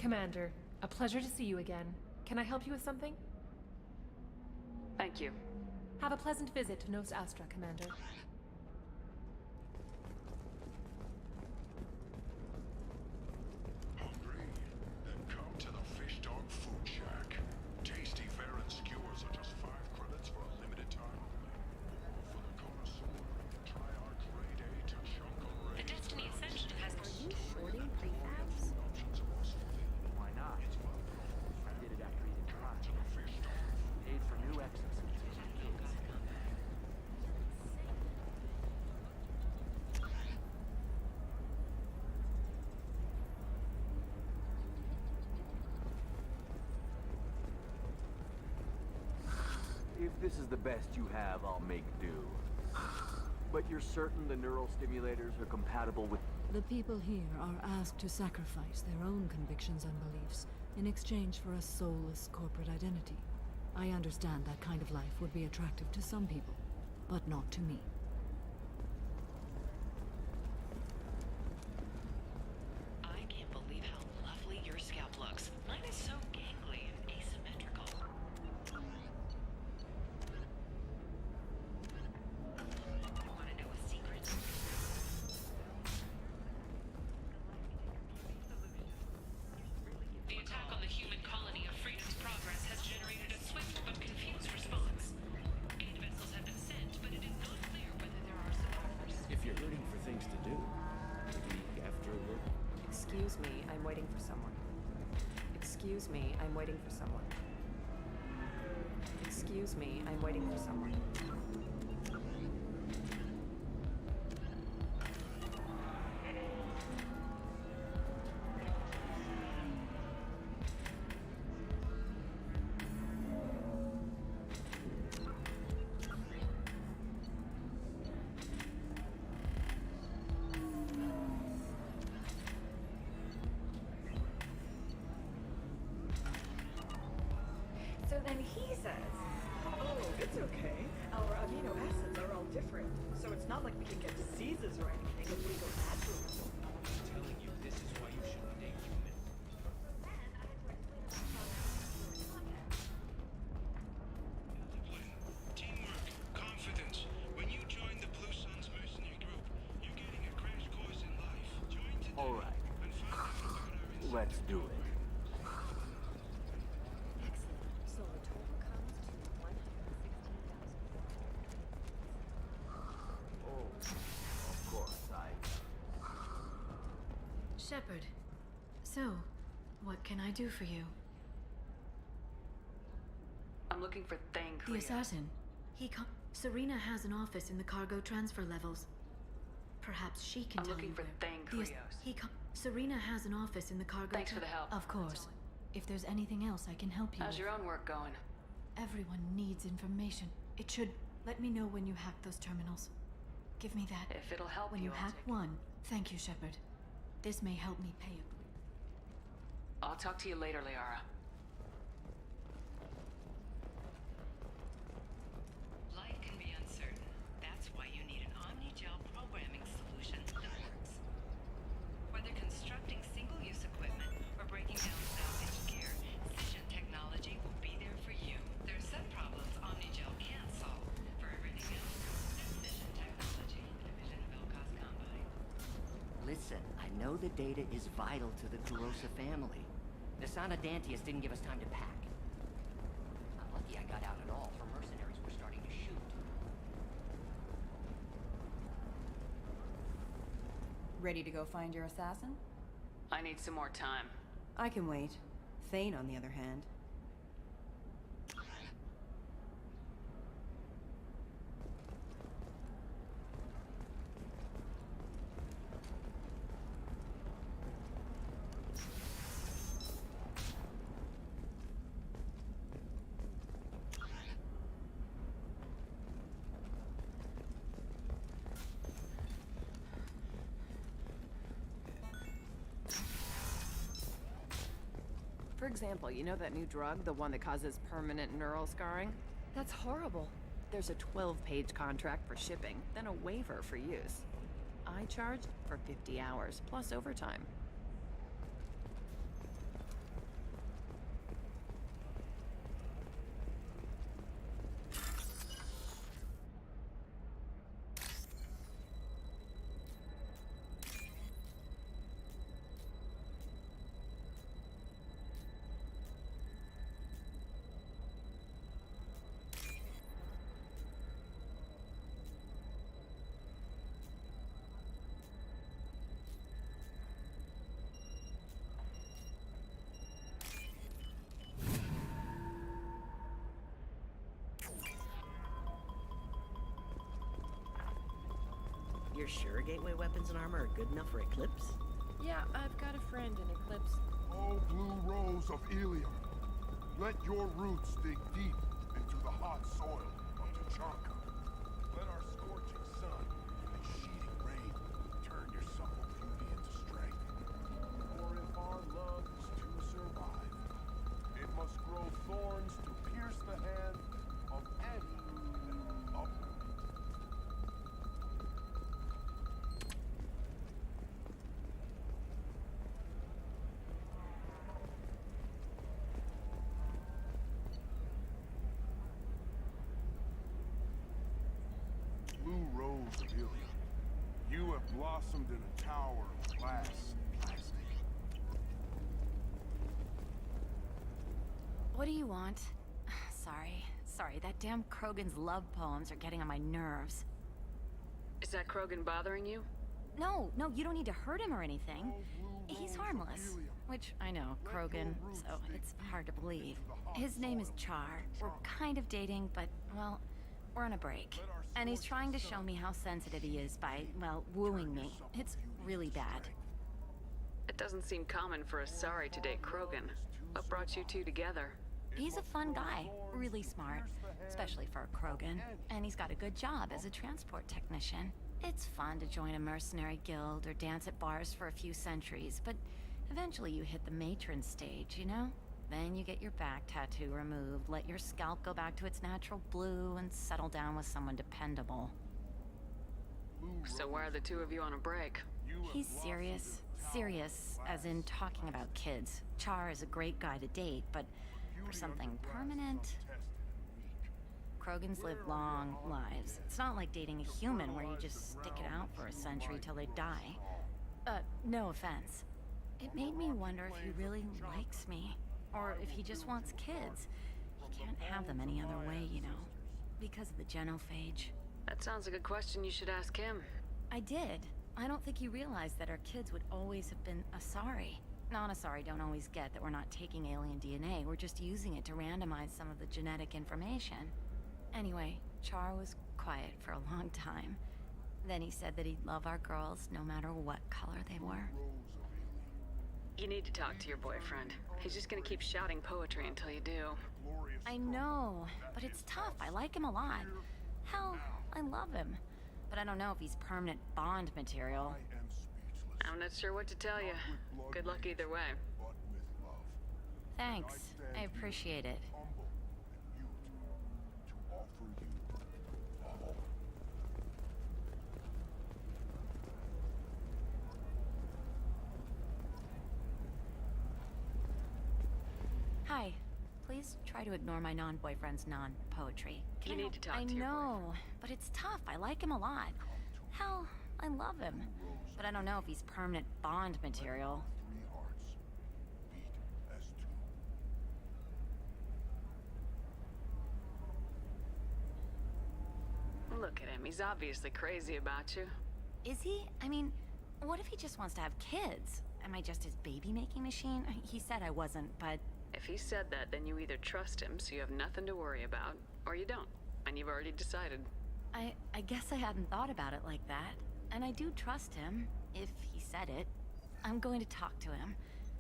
Commander, a pleasure to see you again. Can I help you with something? Thank you. Have a pleasant visit to Nos Astra, Commander. Hungry? Then come to the Fish Dog Food Shack. Tasty fare and skewers are just 5 credits for a limited time only. Or for the connoisseur, try our grade A to chunka. The Destiny Ascension has... Are you shorting prefabs? Why not? I did it after eating crunch. Paid for new exosuits for my kids. If this is the best you have, I'll make do. But you're certain the neural stimulators are compatible with... The people here are asked to sacrifice their own convictions and beliefs in exchange for a soulless corporate identity. I understand that kind of life would be attractive to some people, but not to me. I can't believe how lovely your scalp looks. Mine is so gangly and asymmetrical. Want to know a secret? The attack on the human colony of Freedom's Progress has generated a swift but confused response. Aid vessels have been sent, but it is not clear whether there are survivors. If you're hurting for things to do, maybe after work. Excuse me, I'm waiting for someone. Excuse me, I'm waiting for someone. Excuse me, I'm waiting for someone. So then he says, oh, it's okay. Our amino acids are all different. So it's not like we can get diseases or anything if we go natural. I'm telling you, this is why you shouldn't date humans. Discipline, teamwork, confidence. When you join the Blue Suns mercenary group, you're getting a crash course in life. Join today All right. and find out about our Let's do it. So the total comes to 116,000. Oh, of course, Shepard. So, what can I do for you? I'm looking for Thang The Krios. assassin. Serena has an office in the cargo transfer levels. Perhaps she can I'm tell looking you for where. Thang The Krios. Serena has an office in the cargo. Thanks for the help. Of course. If there's anything else I can help you How's with. your own work going? Everyone needs information. It should. Let me know when you hack those terminals. Give me that. If it'll help When you, you I'll hack take it. one, thank you, Shepard. This may help me pay it. I'll talk to you later, Liara. Life can be uncertain. That's why you need an Omnigel programming solution that works. Whether constructing single-use equipment or breaking down salvage gear, Cision technology will be there for you. There are some problems Omnigel can't solve. For everything else, there's Cision technology, a division of Elcos Combine. Listen, I know the data is vital to the Kurosa family. The Sana Dantius didn't give us time to pack. I'm lucky I got out at all, for mercenaries were starting to shoot. Ready to go find your assassin? I need some more time. I can wait. Thane, on the other hand. For example, you know that new drug, the one that causes permanent neural scarring? That's horrible. There's a 12-page contract for shipping, then a waiver for use. I charge for 50 hours, plus overtime. You're sure gateway weapons and armor are good enough for Eclipse? Yeah, I've got a friend in Eclipse. Oh, blue rose of Ilium, let your roots dig deep into the hot soil of Tuchanka. Let our scorching sun and sheeting rain turn your supple beauty into strength. For if our love is to survive, it must grow thorns to pierce the hand of any that will uproot it. Blue rose of Ilium, you have blossomed in a tower of glass and plastic. What do you want? Sorry, that damn Krogan's love poems are getting on my nerves. Is that Krogan bothering you? No, you don't need to hurt him or anything. He's harmless. Which, I know, Krogan, so it's hard to believe. His name is Char. We're kind of dating, but, well, we're on a break. And he's trying to show me how sensitive he is by, well, wooing me. It's really bad. It doesn't seem common for a sorry to date Krogan. What brought you two together? He's a fun guy, really smart, especially for a Krogan. And he's got a good job as a transport technician. It's fun to join a mercenary guild or dance at bars for a few centuries, but eventually you hit the matron stage, you know? Then you get your back tattoo removed, let your scalp go back to its natural blue, and settle down with someone dependable. So why are the two of you on a break? He's serious. Serious, as in talking about kids. Char is a great guy to date, but for something permanent... Krogans live long lives. It's not like dating a human where you just stick it out for a century till they die. No offense. It made me wonder if he really likes me. Or if he just wants kids. He can't have them any other way, you know. Because of the genophage. That sounds like a question you should ask him. I did. I don't think he realized that our kids would always have been Asari. Non-Asari don't always get that we're not taking alien DNA. We're just using it to randomize some of the genetic information. Anyway, Char was quiet for a long time. Then he said that he'd love our girls no matter what color they were. You need to talk to your boyfriend. He's just gonna keep shouting poetry until you do. I know, but it's tough. I like him a lot. Hell, I love him. But I don't know if he's permanent Bond material. I'm not sure what to tell you. Good luck either way. Thanks. I appreciate it. Hi. Please try to ignore my non-boyfriend's non-poetry. You need to talk to your boyfriend. I know, but it's tough. I like him a lot. Hell, I love him. But I don't know if he's permanent Bond material. Look at him. He's obviously crazy about you. Is he? I mean, what if he just wants to have kids? Am I just his baby-making machine? He said I wasn't, but... If he said that, then you either trust him so you have nothing to worry about, or you don't, and you've already decided. I guess I hadn't thought about it like that. And I do trust him, if he said it. I'm going to talk to him.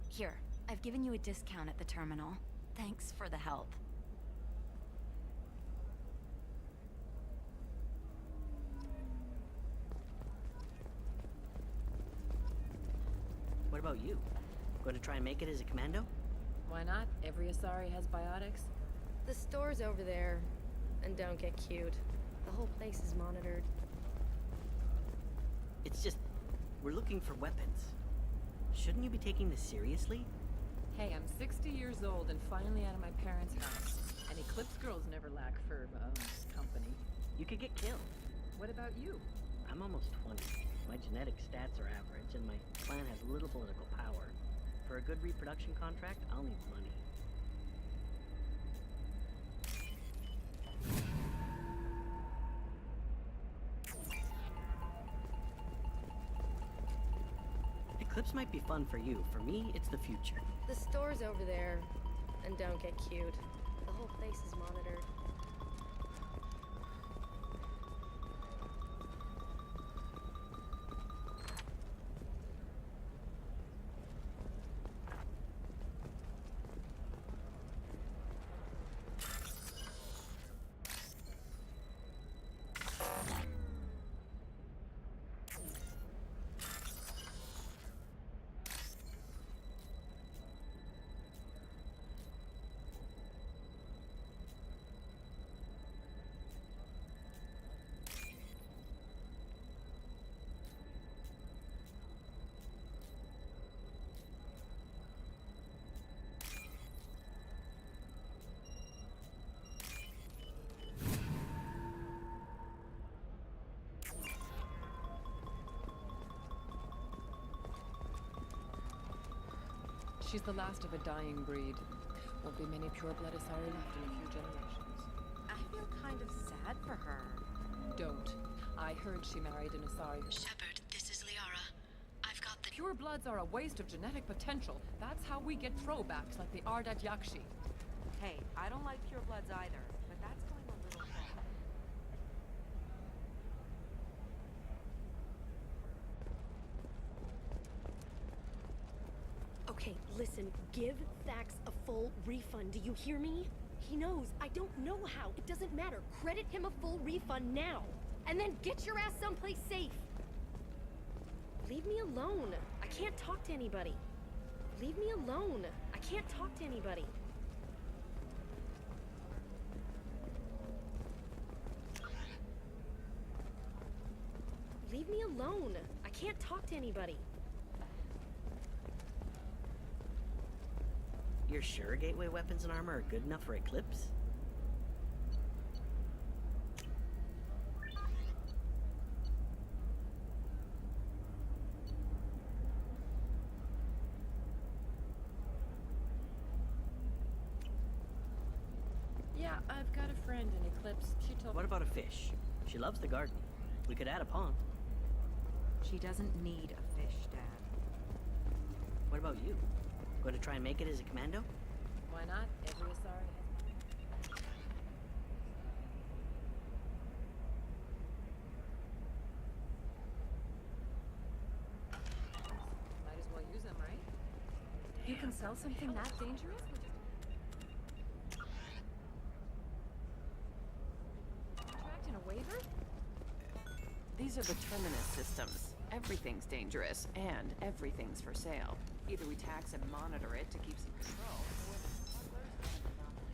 Here, I've given you a discount at the terminal. Thanks for the help. What about you? Going to try and make it as a commando? Why not? Every Asari has biotics. The store's over there. And don't get cute. The whole place is monitored. It's just, we're looking for weapons. Shouldn't you be taking this seriously? Hey, I'm 60 years old and finally out of my parents' house. And Eclipse girls never lack for, company. You could get killed. What about you? I'm almost 20. My genetic stats are average, and my clan has little political power. For a good reproduction contract, I'll need money. Eclipse might be fun for you. For me, it's the future. The store's over there. And don't get cute. The whole place is monitored. She's the last of a dying breed. Won't be many pure-blood Asari left in a few generations. I feel kind of sad for her. Don't. I heard she married an Asari. Shepard, this is Liara. I've got the... Pure-bloods are a waste of genetic potential. That's how we get throwbacks like the Ardat Yakshi. Hey, I don't like purebloods either, but that's going a little far. Okay, listen, give Thax a full refund, do you hear me? He knows, I don't know how, it doesn't matter. Credit him a full refund now, and then get your ass someplace safe. Leave me alone, I can't talk to anybody. Leave me alone, I can't talk to anybody. Leave me alone, I can't talk to anybody. You're sure gateway weapons and armor are good enough for Eclipse? Yeah, I've got a friend in Eclipse. She told me. What about a fish? She loves the garden. We could add a pond. She doesn't need a fish, Dad. What about you? Going to try and make it as a commando? Why not? Every Asari has... Might as well use them, right? You can sell something that dangerous? Contract and a waiver? These are the terminus systems. Everything's dangerous, and everything's for sale. Either we tax and monitor it to keep some control, or the smugglers have a monopoly.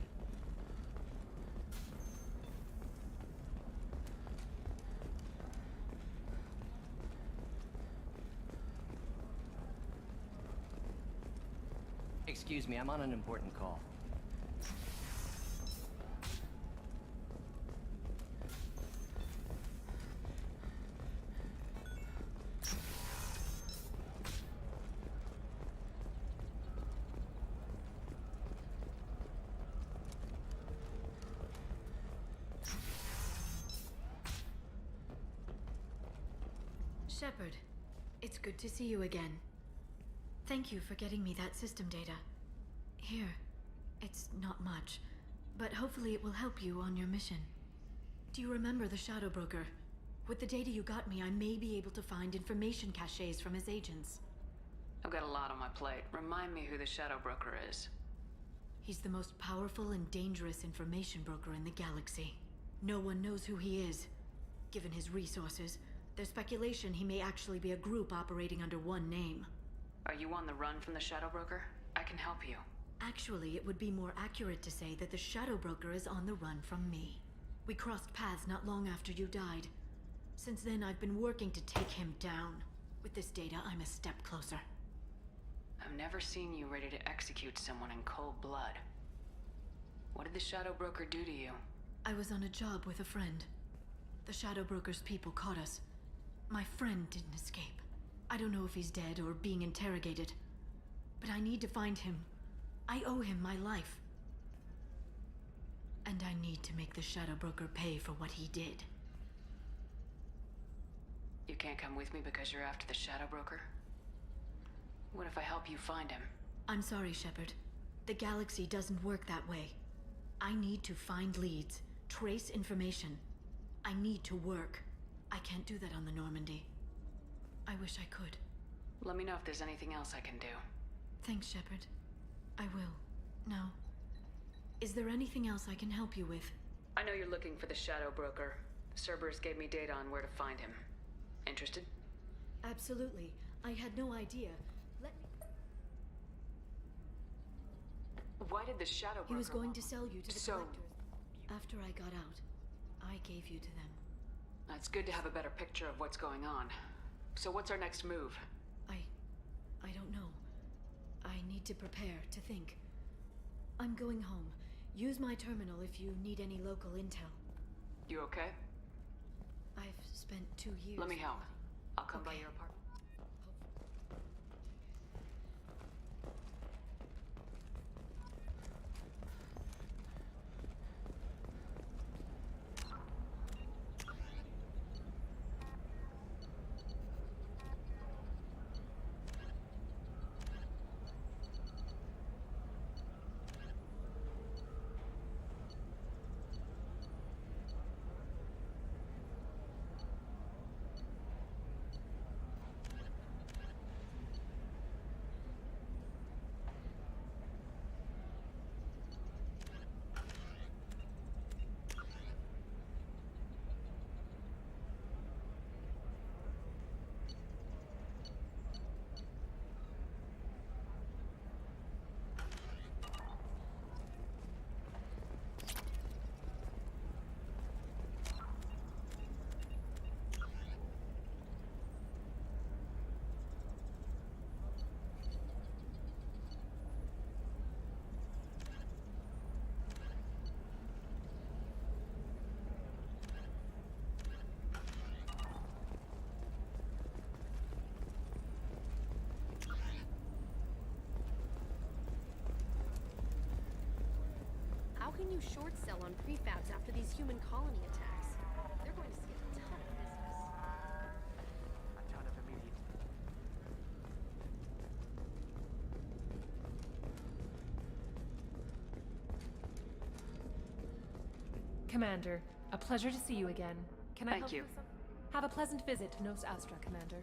Excuse me, I'm on an important call. Shepard, it's good to see you again. Thank you for getting me that system data. Here, it's not much, but hopefully it will help you on your mission. Do you remember the Shadow Broker? With the data you got me, I may be able to find information caches from his agents. I've got a lot on my plate. Remind me who the Shadow Broker is. He's the most powerful and dangerous information broker in the galaxy. No one knows who he is. Given his resources, there's speculation he may actually be a group operating under one name. Are you on the run from the Shadow Broker? I can help you. Actually, it would be more accurate to say that the Shadow Broker is on the run from me. We crossed paths not long after you died. Since then, I've been working to take him down. With this data, I'm a step closer. I've never seen you ready to execute someone in cold blood. What did the Shadow Broker do to you? I was on a job with a friend. The Shadow Broker's people caught us. My friend didn't escape. I don't know if he's dead or being interrogated. But I need to find him. I owe him my life. And I need to make the Shadow Broker pay for what he did. You can't come with me because you're after the Shadow Broker? What if I help you find him? I'm sorry, Shepard. The galaxy doesn't work that way. I need to find leads, trace information. I need to work. I can't do that on the Normandy. I wish I could. Let me know if there's anything else I can do. Thanks, Shepard. I will. Now, is there anything else I can help you with? I know you're looking for the Shadow Broker. Cerberus gave me data on where to find him. Interested? Absolutely. I had no idea. Let me... Why did the Shadow Broker... He was going to sell you to the So... collectors. After I got out, I gave you to them. It's good to have a better picture of what's going on. So what's our next move? I don't know. I need to prepare, to think. I'm going home. Use my terminal if you need any local intel. You okay? I've spent 2 years... Let me help. I'll come by your apartment. can you short sell on prefabs after these human colony attacks? They're going to see a ton of business. A ton of immediate. Commander, a pleasure to see you again. Can I Thank help you. with something? Have a pleasant visit to Nos Astra, Commander.